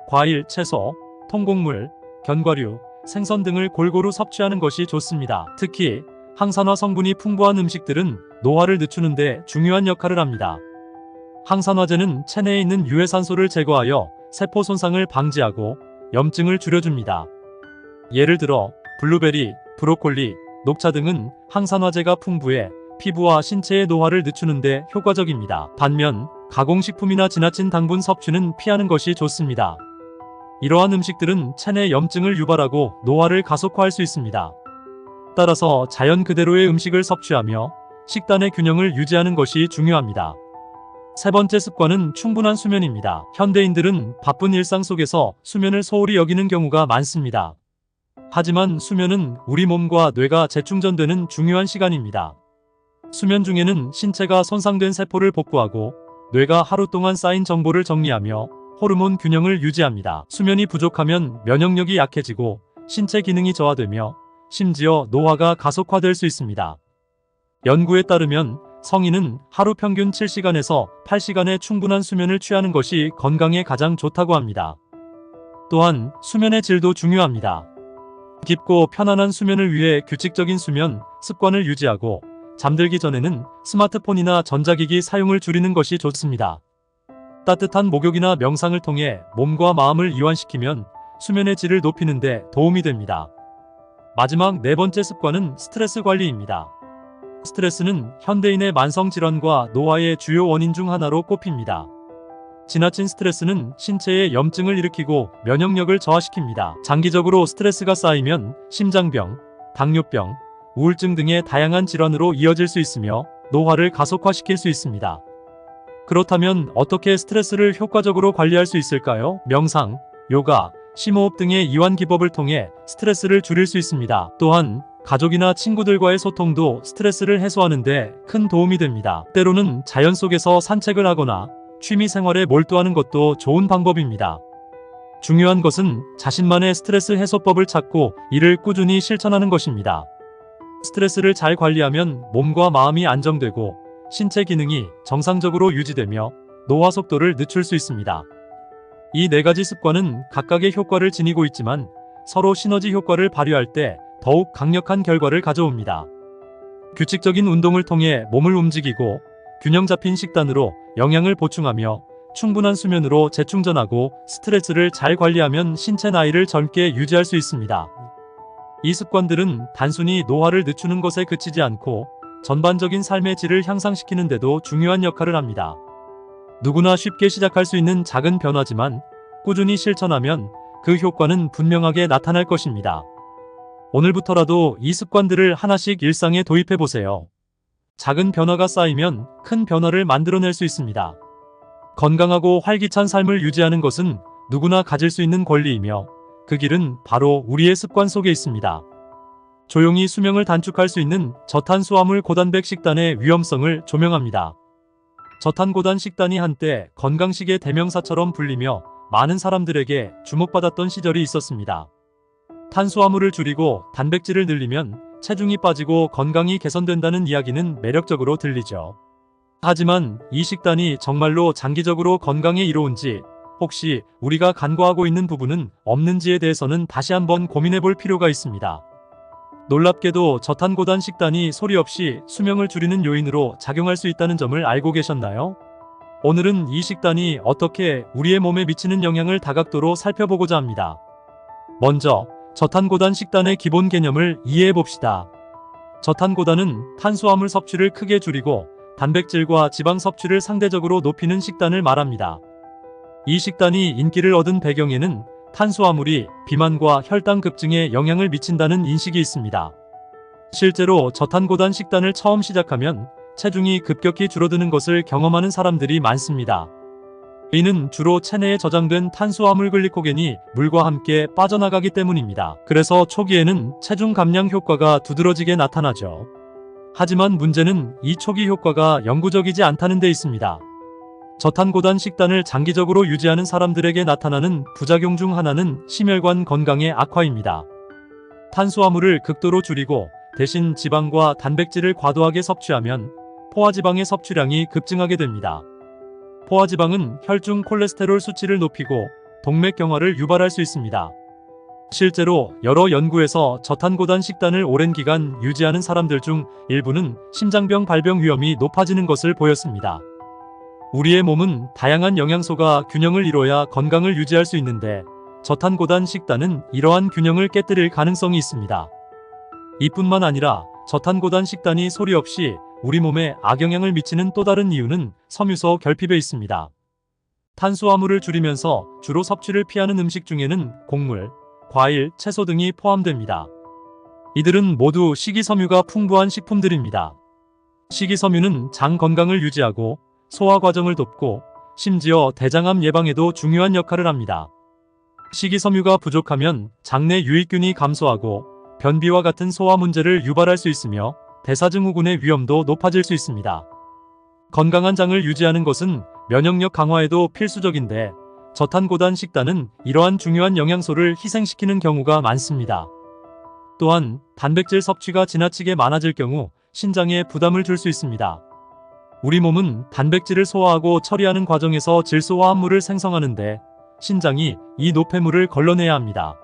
과일, 채소, 통곡물, 견과류, 생선 등을 골고루 섭취하는 것이 좋습니다. 특히 항산화 성분이 풍부한 음식들은 노화를 늦추는데 중요한 역할을 합니다. 항산화제는 체내에 있는 유해산소를 제거하여 세포 손상을 방지하고 염증을 줄여줍니다. 예를 들어 블루베리, 브로콜리, 녹차 등은 항산화제가 풍부해 피부와 신체의 노화를 늦추는데 효과적입니다. 반면 가공식품이나 지나친 당분 섭취는 피하는 것이 좋습니다. 이러한 음식들은 체내 염증을 유발하고 노화를 가속화할 수 있습니다. 따라서 자연 그대로의 음식을 섭취하며 식단의 균형을 유지하는 것이 중요합니다. 세 번째 습관은 충분한 수면입니다. 현대인들은 바쁜 일상 속에서 수면을 소홀히 여기는 경우가 많습니다. 하지만 수면은 우리 몸과 뇌가 재충전되는 중요한 시간입니다. 수면 중에는 신체가 손상된 세포를 복구하고 뇌가 하루 동안 쌓인 정보를 정리하며 호르몬 균형을 유지합니다. 수면이 부족하면 면역력이 약해지고 신체 기능이 저하되며 심지어 노화가 가속화될 수 있습니다. 연구에 따르면 성인은 하루 평균 7시간에서 8시간의 충분한 수면을 취하는 것이 건강에 가장 좋다고 합니다. 또한 수면의 질도 중요합니다. 깊고 편안한 수면을 위해 규칙적인 수면 습관을 유지하고 잠들기 전에는 스마트폰이나 전자기기 사용을 줄이는 것이 좋습니다. 따뜻한 목욕이나 명상을 통해 몸과 마음을 이완시키면 수면의 질을 높이는 데 도움이 됩니다. 마지막 네 번째 습관은 스트레스 관리입니다. 스트레스는 현대인의 만성질환과 노화의 주요 원인 중 하나로 꼽힙니다. 지나친 스트레스는 신체에 염증을 일으키고 면역력을 저하시킵니다. 장기적으로 스트레스가 쌓이면 심장병, 당뇨병, 우울증 등의 다양한 질환으로 이어질 수 있으며 노화를 가속화시킬 수 있습니다. 그렇다면 어떻게 스트레스를 효과적으로 관리할 수 있을까요? 명상, 요가, 심호흡 등의 이완 기법을 통해 스트레스를 줄일 수 있습니다. 또한 가족이나 친구들과의 소통도 스트레스를 해소하는 데 큰 도움이 됩니다. 때로는 자연 속에서 산책을 하거나 취미 생활에 몰두하는 것도 좋은 방법입니다. 중요한 것은 자신만의 스트레스 해소법을 찾고 이를 꾸준히 실천하는 것입니다. 스트레스를 잘 관리하면 몸과 마음이 안정되고 신체 기능이 정상적으로 유지되며 노화 속도를 늦출 수 있습니다. 이 네 가지 습관은 각각의 효과를 지니고 있지만 서로 시너지 효과를 발휘할 때 더욱 강력한 결과를 가져옵니다. 규칙적인 운동을 통해 몸을 움직이고 균형 잡힌 식단으로 영양을 보충하며 충분한 수면으로 재충전하고 스트레스를 잘 관리하면 신체 나이를 젊게 유지할 수 있습니다. 이 습관들은 단순히 노화를 늦추는 것에 그치지 않고 전반적인 삶의 질을 향상시키는 데도 중요한 역할을 합니다. 누구나 쉽게 시작할 수 있는 작은 변화지만 꾸준히 실천하면 그 효과는 분명하게 나타날 것입니다. 오늘부터라도 이 습관들을 하나씩 일상에 도입해 보세요. 작은 변화가 쌓이면 큰 변화를 만들어낼 수 있습니다. 건강하고 활기찬 삶을 유지하는 것은 누구나 가질 수 있는 권리이며 그 길은 바로 우리의 습관 속에 있습니다. 조용히 수명을 단축할 수 있는 저탄수화물 고단백 식단의 위험성을 조명합니다. 저탄고단 식단이 한때 건강식의 대명사처럼 불리며 많은 사람들에게 주목받았던 시절이 있었습니다. 탄수화물을 줄이고 단백질을 늘리면 체중이 빠지고 건강이 개선된다는 이야기는 매력적으로 들리죠. 하지만 이 식단이 정말로 장기적으로 건강에 이로운지, 혹시 우리가 간과하고 있는 부분은 없는지에 대해서는 다시 한번 고민해 볼 필요가 있습니다. 놀랍게도 저탄고단 식단이 소리 없이 수명을 줄이는 요인으로 작용할 수 있다는 점을 알고 계셨나요? 오늘은 이 식단이 어떻게 우리의 몸에 미치는 영향을 다각도로 살펴보고자 합니다. 먼저 저탄고단 식단의 기본 개념을 이해해 봅시다. 저탄고단은 탄수화물 섭취를 크게 줄이고 단백질과 지방 섭취를 상대적으로 높이는 식단을 말합니다. 이 식단이 인기를 얻은 배경에는 탄수화물이 비만과 혈당 급증에 영향을 미친다는 인식이 있습니다. 실제로 저탄고단 식단을 처음 시작하면 체중이 급격히 줄어드는 것을 경험하는 사람들이 많습니다. 이는 주로 체내에 저장된 탄수화물 글리코겐이 물과 함께 빠져나가기 때문입니다. 그래서 초기에는 체중 감량 효과가 두드러지게 나타나죠. 하지만 문제는 이 초기 효과가 영구적이지 않다는 데 있습니다. 저탄고단 식단을 장기적으로 유지하는 사람들에게 나타나는 부작용 중 하나는 심혈관 건강의 악화입니다. 탄수화물을 극도로 줄이고 대신 지방과 단백질을 과도하게 섭취하면 포화지방의 섭취량이 급증하게 됩니다. 포화지방은 혈중 콜레스테롤 수치를 높이고 동맥경화를 유발할 수 있습니다. 실제로 여러 연구에서 저탄고단 식단을 오랜 기간 유지하는 사람들 중 일부는 심장병 발병 위험이 높아지는 것을 보였습니다. 우리의 몸은 다양한 영양소가 균형을 이뤄야 건강을 유지할 수 있는데 저탄고단 식단은 이러한 균형을 깨뜨릴 가능성이 있습니다. 이뿐만 아니라 저탄고단 식단이 소리 없이 우리 몸에 악영향을 미치는 또 다른 이유는 섬유소 결핍에 있습니다. 탄수화물을 줄이면서 주로 섭취를 피하는 음식 중에는 곡물, 과일, 채소 등이 포함됩니다. 이들은 모두 식이섬유가 풍부한 식품들입니다. 식이섬유는 장 건강을 유지하고 소화 과정을 돕고 심지어 대장암 예방에도 중요한 역할을 합니다. 식이섬유가 부족하면 장내 유익균이 감소하고 변비와 같은 소화 문제를 유발할 수 있으며 대사증후군의 위험도 높아질 수 있습니다. 건강한 장을 유지하는 것은 면역력 강화에도 필수적인데 저탄고단 식단은 이러한 중요한 영양소를 희생시키는 경우가 많습니다. 또한 단백질 섭취가 지나치게 많아질 경우 신장에 부담을 줄 수 있습니다. 우리 몸은 단백질을 소화하고 처리하는 과정에서 질소화합물을 생성하는데 신장이 이 노폐물을 걸러내야 합니다.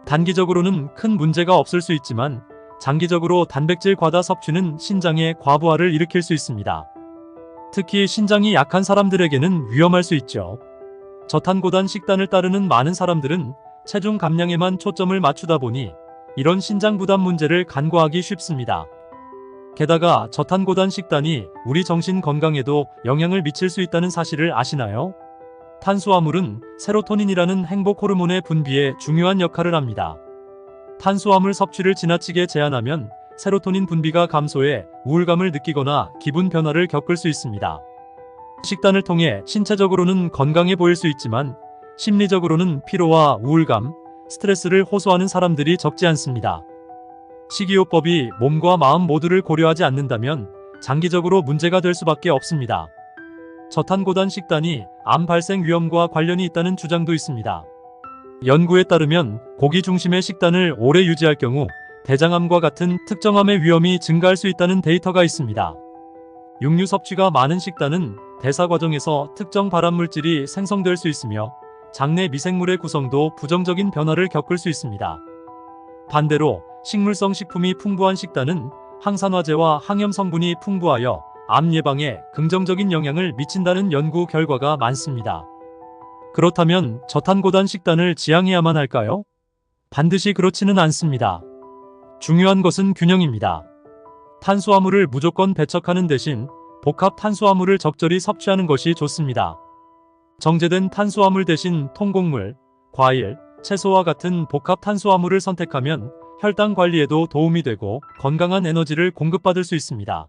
단기적으로는 큰 문제가 없을 수 있지만 장기적으로 단백질 과다 섭취는 신장의 과부하를 일으킬 수 있습니다. 특히 신장이 약한 사람들에게는 위험할 수 있죠. 저탄고단 식단을 따르는 많은 사람들은 체중 감량에만 초점을 맞추다 보니 이런 신장 부담 문제를 간과하기 쉽습니다. 게다가 저탄고단 식단이 우리 정신 건강에도 영향을 미칠 수 있다는 사실을 아시나요? 탄수화물은 세로토닌이라는 행복 호르몬의 분비에 중요한 역할을 합니다. 탄수화물 섭취를 지나치게 제한하면 세로토닌 분비가 감소해 우울감을 느끼거나 기분 변화를 겪을 수 있습니다. 식단을 통해 신체적으로는 건강해 보일 수 있지만 심리적으로는 피로와 우울감, 스트레스를 호소하는 사람들이 적지 않습니다. 식이요법이 몸과 마음 모두를 고려하지 않는다면 장기적으로 문제가 될 수밖에 없습니다. 저탄고단 식단이 암 발생 위험과 관련이 있다는 주장도 있습니다. 연구에 따르면 고기 중심의 식단을 오래 유지할 경우 대장암과 같은 특정암의 위험이 증가할 수 있다는 데이터가 있습니다. 육류 섭취가 많은 식단은 대사 과정에서 특정 발암물질이 생성될 수 있으며 장내 미생물의 구성도 부정적인 변화를 겪을 수 있습니다. 반대로 식물성 식품이 풍부한 식단은 항산화제와 항염 성분이 풍부하여 암 예방에 긍정적인 영향을 미친다는 연구 결과가 많습니다. 그렇다면 저탄고단 식단을 지향해야만 할까요? 반드시 그렇지는 않습니다. 중요한 것은 균형입니다. 탄수화물을 무조건 배척하는 대신 복합 탄수화물을 적절히 섭취하는 것이 좋습니다. 정제된 탄수화물 대신 통곡물, 과일, 채소와 같은 복합 탄수화물을 선택하면 혈당 관리에도 도움이 되고 건강한 에너지를 공급받을 수 있습니다.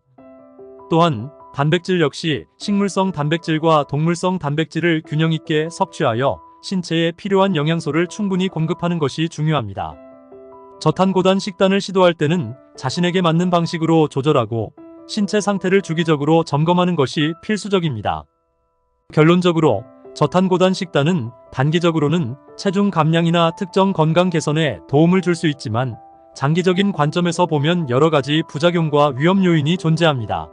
또한 단백질 역시 식물성 단백질과 동물성 단백질을 균형 있게 섭취하여 신체에 필요한 영양소를 충분히 공급하는 것이 중요합니다. 저탄고단 식단을 시도할 때는 자신에게 맞는 방식으로 조절하고 신체 상태를 주기적으로 점검하는 것이 필수적입니다. 결론적으로 저탄고단 식단은 단기적으로는 체중 감량이나 특정 건강 개선에 도움을 줄 수 있지만 장기적인 관점에서 보면 여러 가지 부작용과 위험 요인이 존재합니다.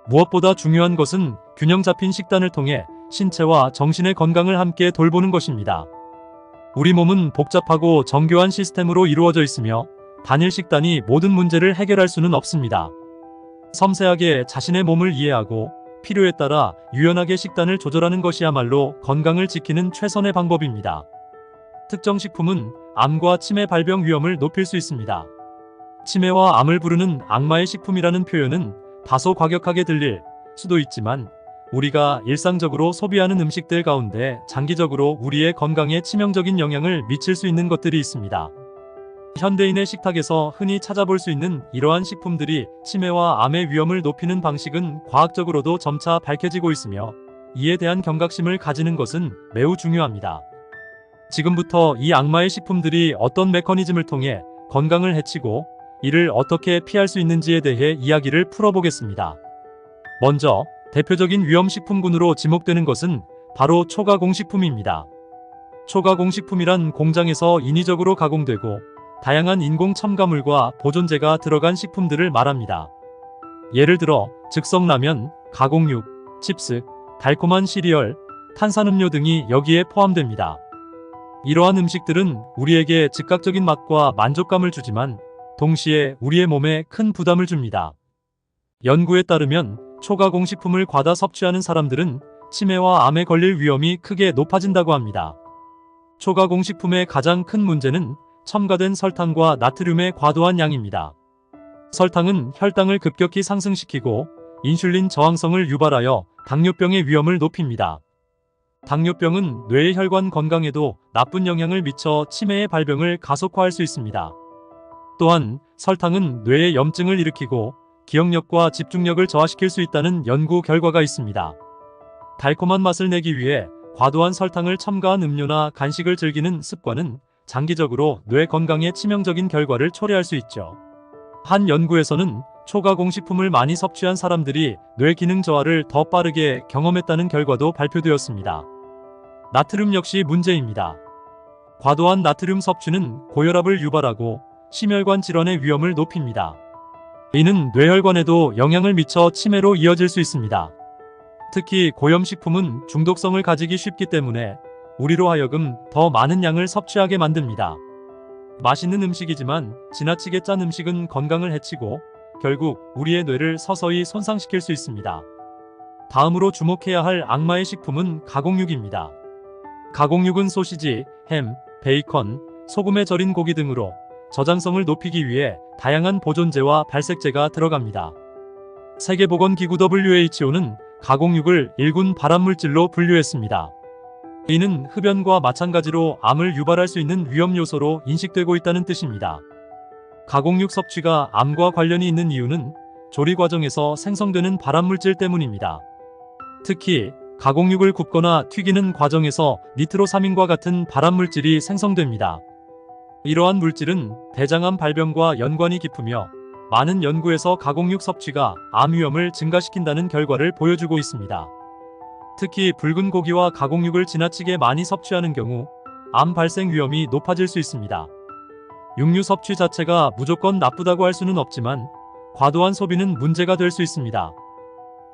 무엇보다 중요한 것은 균형 잡힌 식단을 통해 신체와 정신의 건강을 함께 돌보는 것입니다. 우리 몸은 복잡하고 정교한 시스템으로 이루어져 있으며 단일 식단이 모든 문제를 해결할 수는 없습니다. 섬세하게 자신의 몸을 이해하고 필요에 따라 유연하게 식단을 조절하는 것이야말로 건강을 지키는 최선의 방법입니다. 특정 식품은 암과 치매 발병 위험을 높일 수 있습니다. 치매와 암을 부르는 악마의 식품이라는 표현은 다소 과격하게 들릴 수도 있지만 우리가 일상적으로 소비하는 음식들 가운데 장기적으로 우리의 건강에 치명적인 영향을 미칠 수 있는 것들이 있습니다. 현대인의 식탁에서 흔히 찾아볼 수 있는 이러한 식품들이 치매와 암의 위험을 높이는 방식은 과학적으로도 점차 밝혀지고 있으며 이에 대한 경각심을 가지는 것은 매우 중요합니다. 지금부터 이 악마의 식품들이 어떤 메커니즘을 통해 건강을 해치고 이를 어떻게 피할 수 있는지에 대해 이야기를 풀어보겠습니다. 먼저 대표적인 위험식품군으로 지목되는 것은 바로 초가공식품입니다. 초가공식품이란 공장에서 인위적으로 가공되고 다양한 인공 첨가물과 보존제가 들어간 식품들을 말합니다. 예를 들어 즉석라면, 가공육, 칩스, 달콤한 시리얼, 탄산음료 등이 여기에 포함됩니다. 이러한 음식들은 우리에게 즉각적인 맛과 만족감을 주지만 동시에 우리의 몸에 큰 부담을 줍니다. 연구에 따르면 초가공식품을 과다 섭취하는 사람들은 치매와 암에 걸릴 위험이 크게 높아진다고 합니다. 초가공식품의 가장 큰 문제는 첨가된 설탕과 나트륨의 과도한 양입니다. 설탕은 혈당을 급격히 상승시키고 인슐린 저항성을 유발하여 당뇨병의 위험을 높입니다. 당뇨병은 뇌의 혈관 건강에도 나쁜 영향을 미쳐 치매의 발병을 가속화할 수 있습니다. 또한 설탕은 뇌에 염증을 일으키고 기억력과 집중력을 저하시킬 수 있다는 연구 결과가 있습니다. 달콤한 맛을 내기 위해 과도한 설탕을 첨가한 음료나 간식을 즐기는 습관은 장기적으로 뇌 건강에 치명적인 결과를 초래할 수 있죠. 한 연구에서는 초가공식품을 많이 섭취한 사람들이 뇌 기능 저하를 더 빠르게 경험했다는 결과도 발표되었습니다. 나트륨 역시 문제입니다. 과도한 나트륨 섭취는 고혈압을 유발하고 심혈관 질환의 위험을 높입니다. 이는 뇌혈관에도 영향을 미쳐 치매로 이어질 수 있습니다. 특히 고염식품은 중독성을 가지기 쉽기 때문에 우리로 하여금 더 많은 양을 섭취하게 만듭니다. 맛있는 음식이지만 지나치게 짠 음식은 건강을 해치고 결국 우리의 뇌를 서서히 손상시킬 수 있습니다. 다음으로 주목해야 할 악마의 식품은 가공육입니다. 가공육은 소시지, 햄, 베이컨, 소금에 절인 고기 등으로 저장성을 높이기 위해 다양한 보존제와 발색제가 들어갑니다. 세계보건기구 WHO는 가공육을 1군 발암물질로 분류했습니다. 이는 흡연과 마찬가지로 암을 유발할 수 있는 위험 요소로 인식되고 있다는 뜻입니다. 가공육 섭취가 암과 관련이 있는 이유는 조리 과정에서 생성되는 발암물질 때문입니다. 특히 가공육을 굽거나 튀기는 과정에서 니트로사민과 같은 발암물질이 생성됩니다. 이러한 물질은 대장암 발병과 연관이 깊으며 많은 연구에서 가공육 섭취가 암 위험을 증가시킨다는 결과를 보여주고 있습니다. 특히 붉은 고기와 가공육을 지나치게 많이 섭취하는 경우 암 발생 위험이 높아질 수 있습니다. 육류 섭취 자체가 무조건 나쁘다고 할 수는 없지만 과도한 소비는 문제가 될 수 있습니다.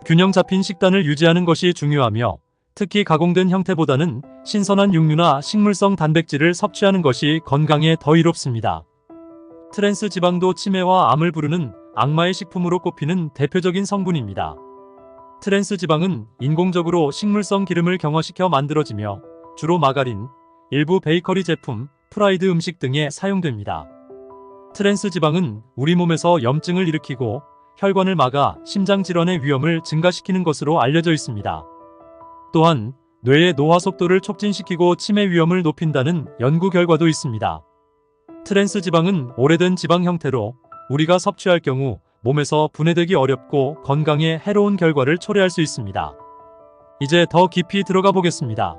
균형 잡힌 식단을 유지하는 것이 중요하며 특히 가공된 형태보다는 신선한 육류나 식물성 단백질을 섭취하는 것이 건강에 더 이롭습니다. 트랜스 지방도 치매와 암을 부르는 악마의 식품으로 꼽히는 대표적인 성분입니다. 트랜스 지방은 인공적으로 식물성 기름을 경화시켜 만들어지며 주로 마가린, 일부 베이커리 제품, 프라이드 음식 등에 사용됩니다. 트랜스 지방은 우리 몸에서 염증을 일으키고 혈관을 막아 심장 질환의 위험을 증가시키는 것으로 알려져 있습니다. 또한 뇌의 노화 속도를 촉진시키고 치매 위험을 높인다는 연구 결과도 있습니다. 트랜스 지방은 오래된 지방 형태로 우리가 섭취할 경우 몸에서 분해되기 어렵고 건강에 해로운 결과를 초래할 수 있습니다. 이제 더 깊이 들어가 보겠습니다.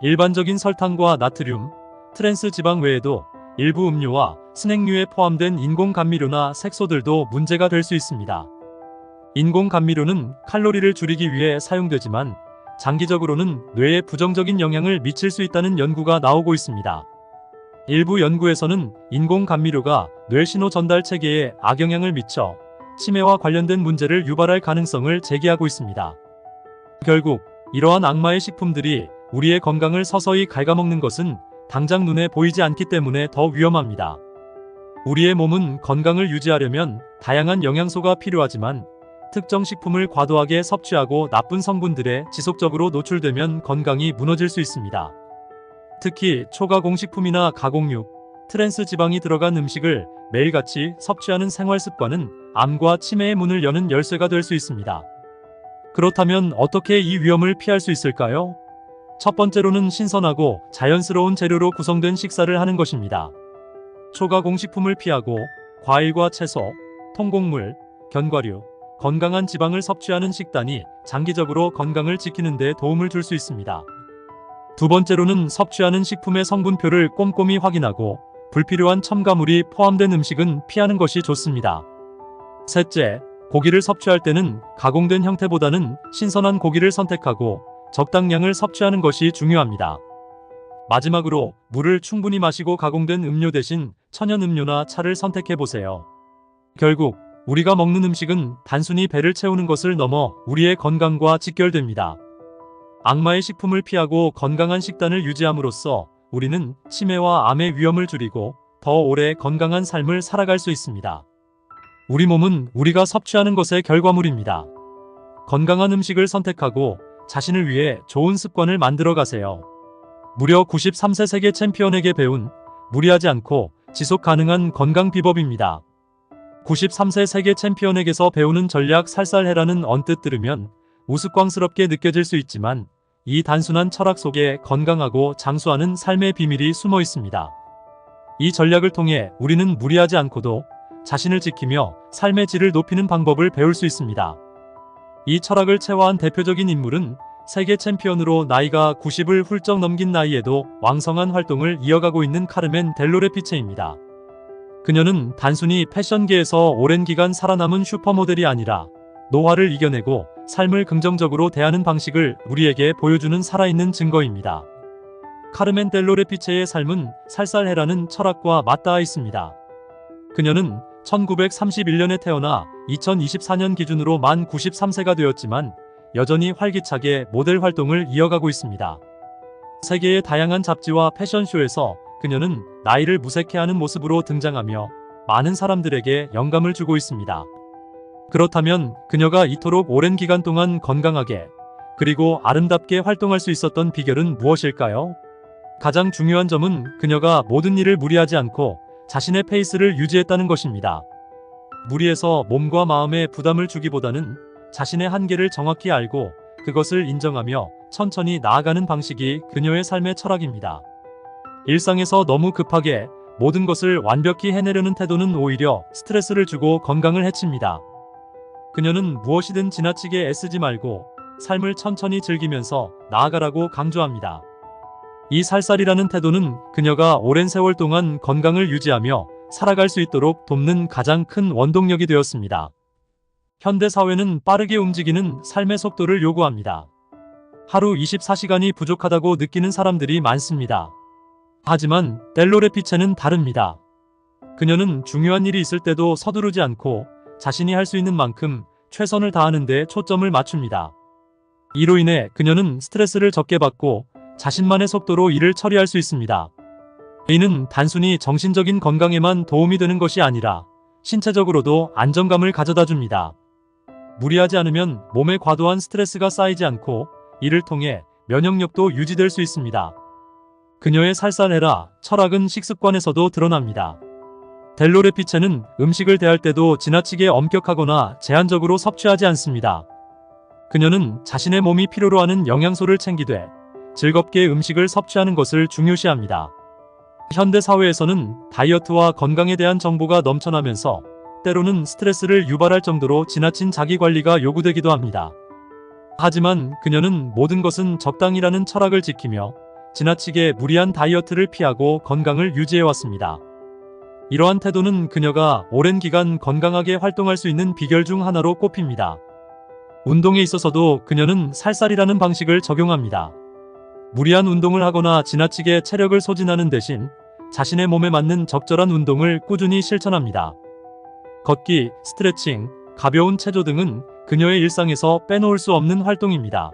일반적인 설탕과 나트륨, 트랜스 지방 외에도 일부 음료와 스낵류에 포함된 인공 감미료나 색소들도 문제가 될 수 있습니다. 인공 감미료는 칼로리를 줄이기 위해 사용되지만 장기적으로는 뇌에 부정적인 영향을 미칠 수 있다는 연구가 나오고 있습니다. 일부 연구에서는 인공 감미료가 뇌 신호 전달 체계에 악영향을 미쳐 치매와 관련된 문제를 유발할 가능성을 제기하고 있습니다. 결국 이러한 악마의 식품들이 우리의 건강을 서서히 갉아먹는 것은 당장 눈에 보이지 않기 때문에 더 위험합니다. 우리의 몸은 건강을 유지하려면 다양한 영양소가 필요하지만 특정 식품을 과도하게 섭취하고 나쁜 성분들에 지속적으로 노출되면 건강이 무너질 수 있습니다. 특히 초가공식품이나 가공육, 트랜스 지방이 들어간 음식을 매일같이 섭취하는 생활 습관은 암과 치매의 문을 여는 열쇠가 될 수 있습니다. 그렇다면 어떻게 이 위험을 피할 수 있을까요? 첫 번째로는 신선하고 자연스러운 재료로 구성된 식사를 하는 것입니다. 초가공식품을 피하고 과일과 채소, 통곡물, 견과류, 건강한 지방을 섭취하는 식단이 장기적으로 건강을 지키는 데 도움을 줄 수 있습니다. 두 번째로는 섭취하는 식품의 성분표를 꼼꼼히 확인하고 불필요한 첨가물이 포함된 음식은 피하는 것이 좋습니다. 셋째, 고기를 섭취할 때는 가공된 형태보다는 신선한 고기를 선택하고 적당량을 섭취하는 것이 중요합니다. 마지막으로 물을 충분히 마시고 가공된 음료 대신 천연 음료나 차를 선택해 보세요. 결국 우리가 먹는 음식은 단순히 배를 채우는 것을 넘어 우리의 건강과 직결됩니다. 악마의 식품을 피하고 건강한 식단을 유지함으로써 우리는 치매와 암의 위험을 줄이고 더 오래 건강한 삶을 살아갈 수 있습니다. 우리 몸은 우리가 섭취하는 것의 결과물입니다. 건강한 음식을 선택하고 자신을 위해 좋은 습관을 만들어 가세요. 무려 93세 세계 챔피언에게 배운 무리하지 않고 지속 가능한 건강 비법입니다. 93세 세계 챔피언에게서 배우는 전략 살살해라는 언뜻 들으면 우스꽝스럽게 느껴질 수 있지만 이 단순한 철학 속에 건강하고 장수하는 삶의 비밀이 숨어 있습니다. 이 전략을 통해 우리는 무리하지 않고도 자신을 지키며 삶의 질을 높이는 방법을 배울 수 있습니다. 이 철학을 체화한 대표적인 인물은 세계 챔피언으로 나이가 90을 훌쩍 넘긴 나이에도 왕성한 활동을 이어가고 있는 카르멘 델로레피체입니다. 그녀는 단순히 패션계에서 오랜 기간 살아남은 슈퍼모델이 아니라 노화를 이겨내고 삶을 긍정적으로 대하는 방식을 우리에게 보여주는 살아있는 증거입니다. 카르멘 델로레피체의 삶은 살살해라는 철학과 맞닿아 있습니다. 그녀는 1931년에 태어나 2024년 기준으로 만 93세가 되었지만 여전히 활기차게 모델 활동을 이어가고 있습니다. 세계의 다양한 잡지와 패션쇼에서 그녀는 나이를 무색해하는 모습으로 등장하며 많은 사람들에게 영감을 주고 있습니다. 그렇다면 그녀가 이토록 오랜 기간 동안 건강하게 그리고 아름답게 활동할 수 있었던 비결은 무엇일까요? 가장 중요한 점은 그녀가 모든 일을 무리하지 않고 자신의 페이스를 유지했다는 것입니다. 무리해서 몸과 마음에 부담을 주기보다는 자신의 한계를 정확히 알고 그것을 인정하며 천천히 나아가는 방식이 그녀의 삶의 철학입니다. 일상에서 너무 급하게 모든 것을 완벽히 해내려는 태도는 오히려 스트레스를 주고 건강을 해칩니다. 그녀는 무엇이든 지나치게 애쓰지 말고 삶을 천천히 즐기면서 나아가라고 강조합니다. 이 살살이라는 태도는 그녀가 오랜 세월 동안 건강을 유지하며 살아갈 수 있도록 돕는 가장 큰 원동력이 되었습니다. 현대 사회는 빠르게 움직이는 삶의 속도를 요구합니다. 하루 24시간이 부족하다고 느끼는 사람들이 많습니다. 하지만 델로레피체는 다릅니다. 그녀는 중요한 일이 있을 때도 서두르지 않고 자신이 할 수 있는 만큼 최선을 다하는 데 초점을 맞춥니다. 이로 인해 그녀는 스트레스를 적게 받고 자신만의 속도로 일을 처리할 수 있습니다. 이는 단순히 정신적인 건강에만 도움이 되는 것이 아니라 신체적으로도 안정감을 가져다 줍니다. 무리하지 않으면 몸에 과도한 스트레스가 쌓이지 않고 이를 통해 면역력도 유지될 수 있습니다. 그녀의 살살해라 철학은 식습관에서도 드러납니다. 델로레피체는 음식을 대할 때도 지나치게 엄격하거나 제한적으로 섭취하지 않습니다. 그녀는 자신의 몸이 필요로 하는 영양소를 챙기되 즐겁게 음식을 섭취하는 것을 중요시합니다. 현대 사회에서는 다이어트와 건강에 대한 정보가 넘쳐나면서 때로는 스트레스를 유발할 정도로 지나친 자기관리가 요구되기도 합니다. 하지만 그녀는 모든 것은 적당이라는 철학을 지키며 지나치게 무리한 다이어트를 피하고 건강을 유지해왔습니다. 이러한 태도는 그녀가 오랜 기간 건강하게 활동할 수 있는 비결 중 하나로 꼽힙니다. 운동에 있어서도 그녀는 살살이라는 방식을 적용합니다. 무리한 운동을 하거나 지나치게 체력을 소진하는 대신 자신의 몸에 맞는 적절한 운동을 꾸준히 실천합니다. 걷기, 스트레칭, 가벼운 체조 등은 그녀의 일상에서 빼놓을 수 없는 활동입니다.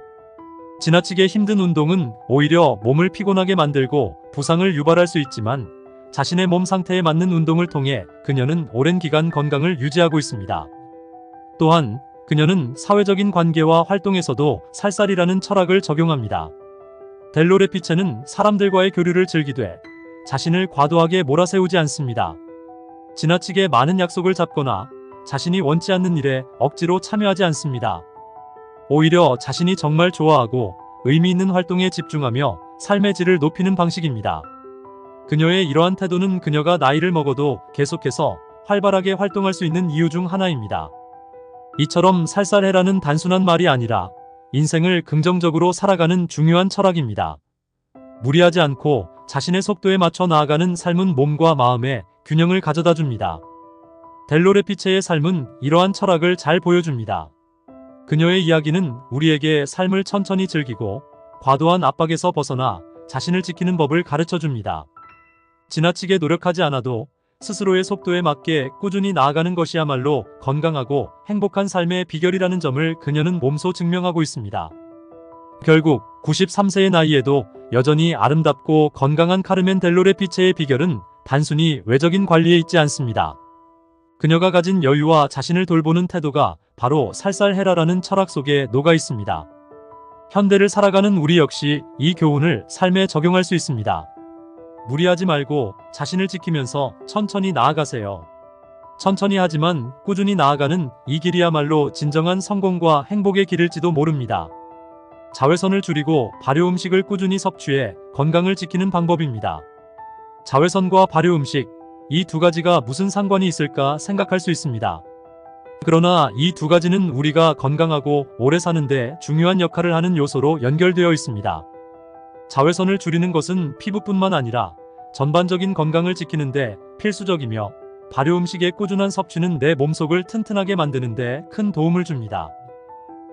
지나치게 힘든 운동은 오히려 몸을 피곤하게 만들고 부상을 유발할 수 있지만 자신의 몸 상태에 맞는 운동을 통해 그녀는 오랜 기간 건강을 유지하고 있습니다. 또한 그녀는 사회적인 관계와 활동에서도 살살이라는 철학을 적용합니다. 델로레피체는 사람들과의 교류를 즐기되 자신을 과도하게 몰아세우지 않습니다. 지나치게 많은 약속을 잡거나 자신이 원치 않는 일에 억지로 참여하지 않습니다. 오히려 자신이 정말 좋아하고 의미 있는 활동에 집중하며 삶의 질을 높이는 방식입니다. 그녀의 이러한 태도는 그녀가 나이를 먹어도 계속해서 활발하게 활동할 수 있는 이유 중 하나입니다. 이처럼 살살해라는 단순한 말이 아니라 인생을 긍정적으로 살아가는 중요한 철학입니다. 무리하지 않고 자신의 속도에 맞춰 나아가는 삶은 몸과 마음의 균형을 가져다 줍니다. 델로레피체의 삶은 이러한 철학을 잘 보여줍니다. 그녀의 이야기는 우리에게 삶을 천천히 즐기고 과도한 압박에서 벗어나 자신을 지키는 법을 가르쳐 줍니다. 지나치게 노력하지 않아도 스스로의 속도에 맞게 꾸준히 나아가는 것이야말로 건강하고 행복한 삶의 비결이라는 점을 그녀는 몸소 증명하고 있습니다. 결국 93세의 나이에도 여전히 아름답고 건강한 카르멘 델로레피체의 비결은 단순히 외적인 관리에 있지 않습니다. 그녀가 가진 여유와 자신을 돌보는 태도가 바로 살살해라라는 철학 속에 녹아 있습니다. 현대를 살아가는 우리 역시 이 교훈을 삶에 적용할 수 있습니다. 무리하지 말고 자신을 지키면서 천천히 나아가세요. 천천히 하지만 꾸준히 나아가는 이 길이야말로 진정한 성공과 행복의 길일지도 모릅니다. 자외선을 줄이고 발효 음식을 꾸준히 섭취해 건강을 지키는 방법입니다. 자외선과 발효 음식, 이 두 가지가 무슨 상관이 있을까 생각할 수 있습니다. 그러나 이 두 가지는 우리가 건강하고 오래 사는데 중요한 역할을 하는 요소로 연결되어 있습니다. 자외선을 줄이는 것은 피부뿐만 아니라 전반적인 건강을 지키는데 필수적이며, 발효 음식의 꾸준한 섭취는 내 몸속을 튼튼하게 만드는데 큰 도움을 줍니다.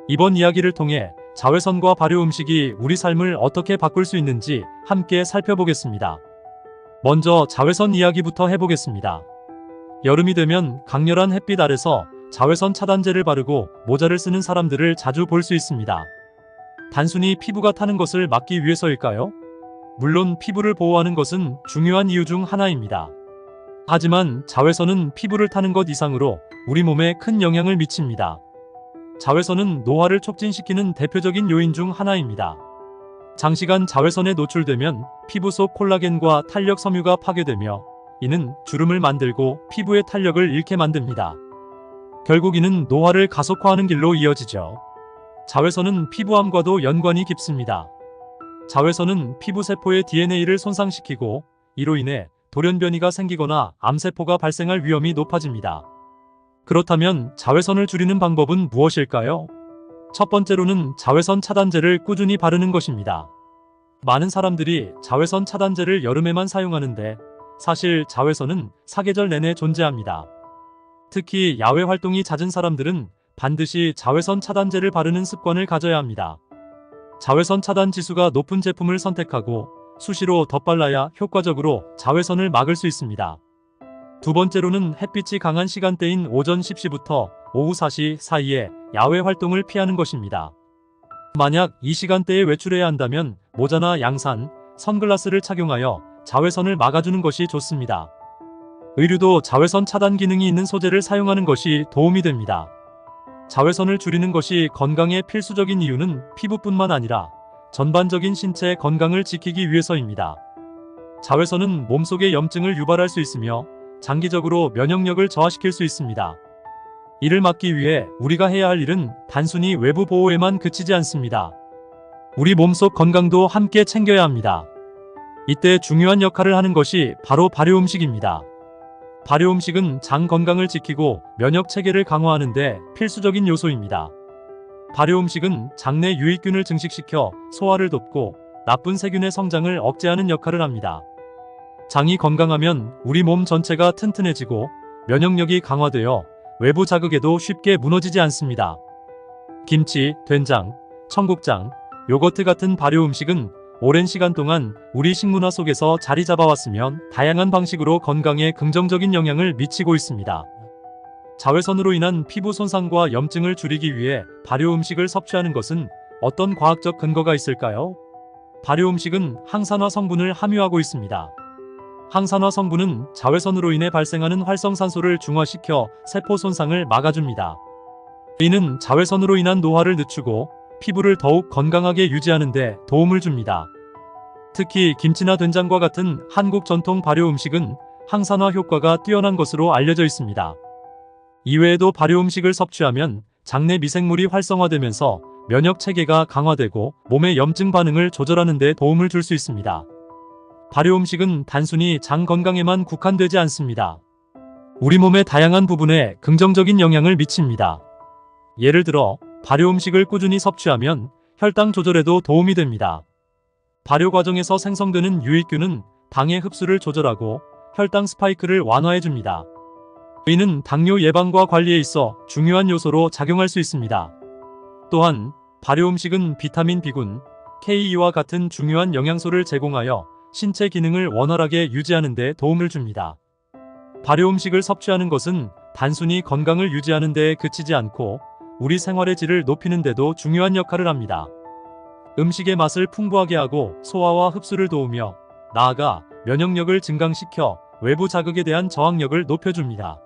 이번 이야기를 통해 자외선과 발효 음식이 우리 삶을 어떻게 바꿀 수 있는지 함께 살펴보겠습니다. 먼저 자외선 이야기부터 해보겠습니다. 여름이 되면 강렬한 햇빛 아래서 자외선 차단제를 바르고 모자를 쓰는 사람들을 자주 볼 수 있습니다. 단순히 피부가 타는 것을 막기 위해서일까요? 물론 피부를 보호하는 것은 중요한 이유 중 하나입니다. 하지만 자외선은 피부를 타는 것 이상으로 우리 몸에 큰 영향을 미칩니다. 자외선은 노화를 촉진시키는 대표적인 요인 중 하나입니다. 장시간 자외선에 노출되면 피부 속 콜라겐과 탄력 섬유가 파괴되며, 이는 주름을 만들고 피부의 탄력을 잃게 만듭니다. 결국 이는 노화를 가속화하는 길로 이어지죠. 자외선은 피부암과도 연관이 깊습니다. 자외선은 피부세포의 DNA를 손상시키고, 이로 인해 돌연변이가 생기거나 암세포가 발생할 위험이 높아집니다. 그렇다면 자외선을 줄이는 방법은 무엇일까요? 첫 번째로는 자외선 차단제를 꾸준히 바르는 것입니다. 많은 사람들이 자외선 차단제를 여름에만 사용하는데, 사실 자외선은 사계절 내내 존재합니다. 특히 야외 활동이 잦은 사람들은 반드시 자외선 차단제를 바르는 습관을 가져야 합니다. 자외선 차단 지수가 높은 제품을 선택하고 수시로 덧발라야 효과적으로 자외선을 막을 수 있습니다. 두 번째로는 햇빛이 강한 시간대인 오전 10시부터 오후 4시 사이에 야외 활동을 피하는 것입니다. 만약 이 시간대에 외출해야 한다면 모자나 양산, 선글라스를 착용하여 자외선을 막아주는 것이 좋습니다. 의류도 자외선 차단 기능이 있는 소재를 사용하는 것이 도움이 됩니다. 자외선을 줄이는 것이 건강에 필수적인 이유는 피부뿐만 아니라 전반적인 신체 건강을 지키기 위해서입니다. 자외선은 몸속의 염증을 유발할 수 있으며 장기적으로 면역력을 저하시킬 수 있습니다. 이를 막기 위해 우리가 해야 할 일은 단순히 외부 보호에만 그치지 않습니다. 우리 몸속 건강도 함께 챙겨야 합니다. 이때 중요한 역할을 하는 것이 바로 발효 음식입니다. 발효 음식은 장 건강을 지키고 면역 체계를 강화하는 데 필수적인 요소입니다. 발효 음식은 장내 유익균을 증식시켜 소화를 돕고 나쁜 세균의 성장을 억제하는 역할을 합니다. 장이 건강하면 우리 몸 전체가 튼튼해지고 면역력이 강화되어 외부 자극에도 쉽게 무너지지 않습니다. 김치, 된장, 청국장, 요거트 같은 발효 음식은 오랜 시간 동안 우리 식문화 속에서 자리 잡아왔으면 다양한 방식으로 건강에 긍정적인 영향을 미치고 있습니다. 자외선으로 인한 피부 손상과 염증을 줄이기 위해 발효 음식을 섭취하는 것은 어떤 과학적 근거가 있을까요? 발효 음식은 항산화 성분을 함유하고 있습니다. 항산화 성분은 자외선으로 인해 발생하는 활성산소를 중화시켜 세포 손상을 막아줍니다. 이는 자외선으로 인한 노화를 늦추고 피부를 더욱 건강하게 유지하는 데 도움을 줍니다. 특히 김치나 된장과 같은 한국 전통 발효 음식은 항산화 효과가 뛰어난 것으로 알려져 있습니다. 이외에도 발효 음식을 섭취하면 장내 미생물이 활성화되면서 면역 체계가 강화되고 몸의 염증 반응을 조절하는 데 도움을 줄 수 있습니다. 발효 음식은 단순히 장 건강에만 국한되지 않습니다. 우리 몸의 다양한 부분에 긍정적인 영향을 미칩니다. 예를 들어 발효 음식을 꾸준히 섭취하면 혈당 조절에도 도움이 됩니다. 발효 과정에서 생성되는 유익균은 당의 흡수를 조절하고 혈당 스파이크를 완화해줍니다. 이는 당뇨 예방과 관리에 있어 중요한 요소로 작용할 수 있습니다. 또한 발효 음식은 비타민 B군, K와 같은 중요한 영양소를 제공하여 신체 기능을 원활하게 유지하는 데 도움을 줍니다. 발효 음식을 섭취하는 것은 단순히 건강을 유지하는 데에 그치지 않고 우리 생활의 질을 높이는 데도 중요한 역할을 합니다. 음식의 맛을 풍부하게 하고 소화와 흡수를 도우며 나아가 면역력을 증강시켜 외부 자극에 대한 저항력을 높여줍니다.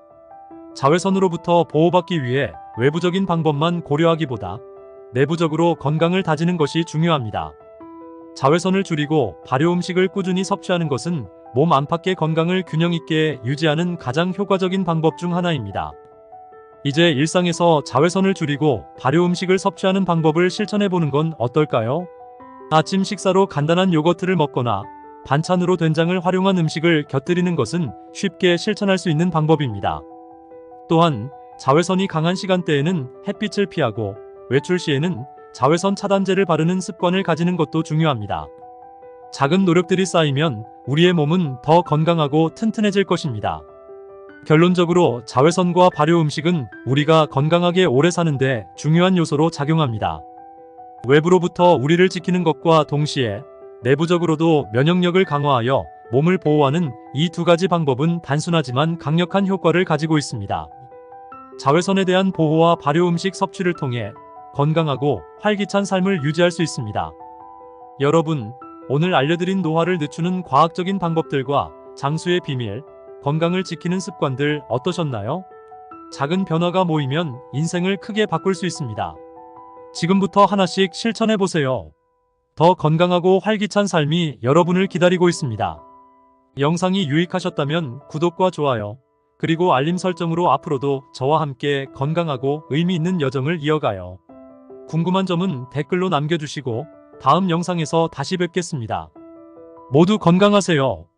자외선으로부터 보호받기 위해 외부적인 방법만 고려하기보다 내부적으로 건강을 다지는 것이 중요합니다. 자외선을 줄이고 발효 음식을 꾸준히 섭취하는 것은 몸 안팎의 건강을 균형 있게 유지하는 가장 효과적인 방법 중 하나입니다. 이제 일상에서 자외선을 줄이고 발효 음식을 섭취하는 방법을 실천해 보는 건 어떨까요? 아침 식사로 간단한 요거트를 먹거나 반찬으로 된장을 활용한 음식을 곁들이는 것은 쉽게 실천할 수 있는 방법입니다. 또한 자외선이 강한 시간대에는 햇빛을 피하고 외출 시에는 자외선 차단제를 바르는 습관을 가지는 것도 중요합니다. 작은 노력들이 쌓이면 우리의 몸은 더 건강하고 튼튼해질 것입니다. 결론적으로 자외선과 발효 음식은 우리가 건강하게 오래 사는데 중요한 요소로 작용합니다. 외부로부터 우리를 지키는 것과 동시에 내부적으로도 면역력을 강화하여 몸을 보호하는 이 두 가지 방법은 단순하지만 강력한 효과를 가지고 있습니다. 자외선에 대한 보호와 발효 음식 섭취를 통해 건강하고 활기찬 삶을 유지할 수 있습니다. 여러분, 오늘 알려드린 노화를 늦추는 과학적인 방법들과 장수의 비밀, 건강을 지키는 습관들 어떠셨나요? 작은 변화가 모이면 인생을 크게 바꿀 수 있습니다. 지금부터 하나씩 실천해보세요. 더 건강하고 활기찬 삶이 여러분을 기다리고 있습니다. 영상이 유익하셨다면 구독과 좋아요, 그리고 알림 설정으로 앞으로도 저와 함께 건강하고 의미 있는 여정을 이어가요. 궁금한 점은 댓글로 남겨주시고 다음 영상에서 다시 뵙겠습니다. 모두 건강하세요.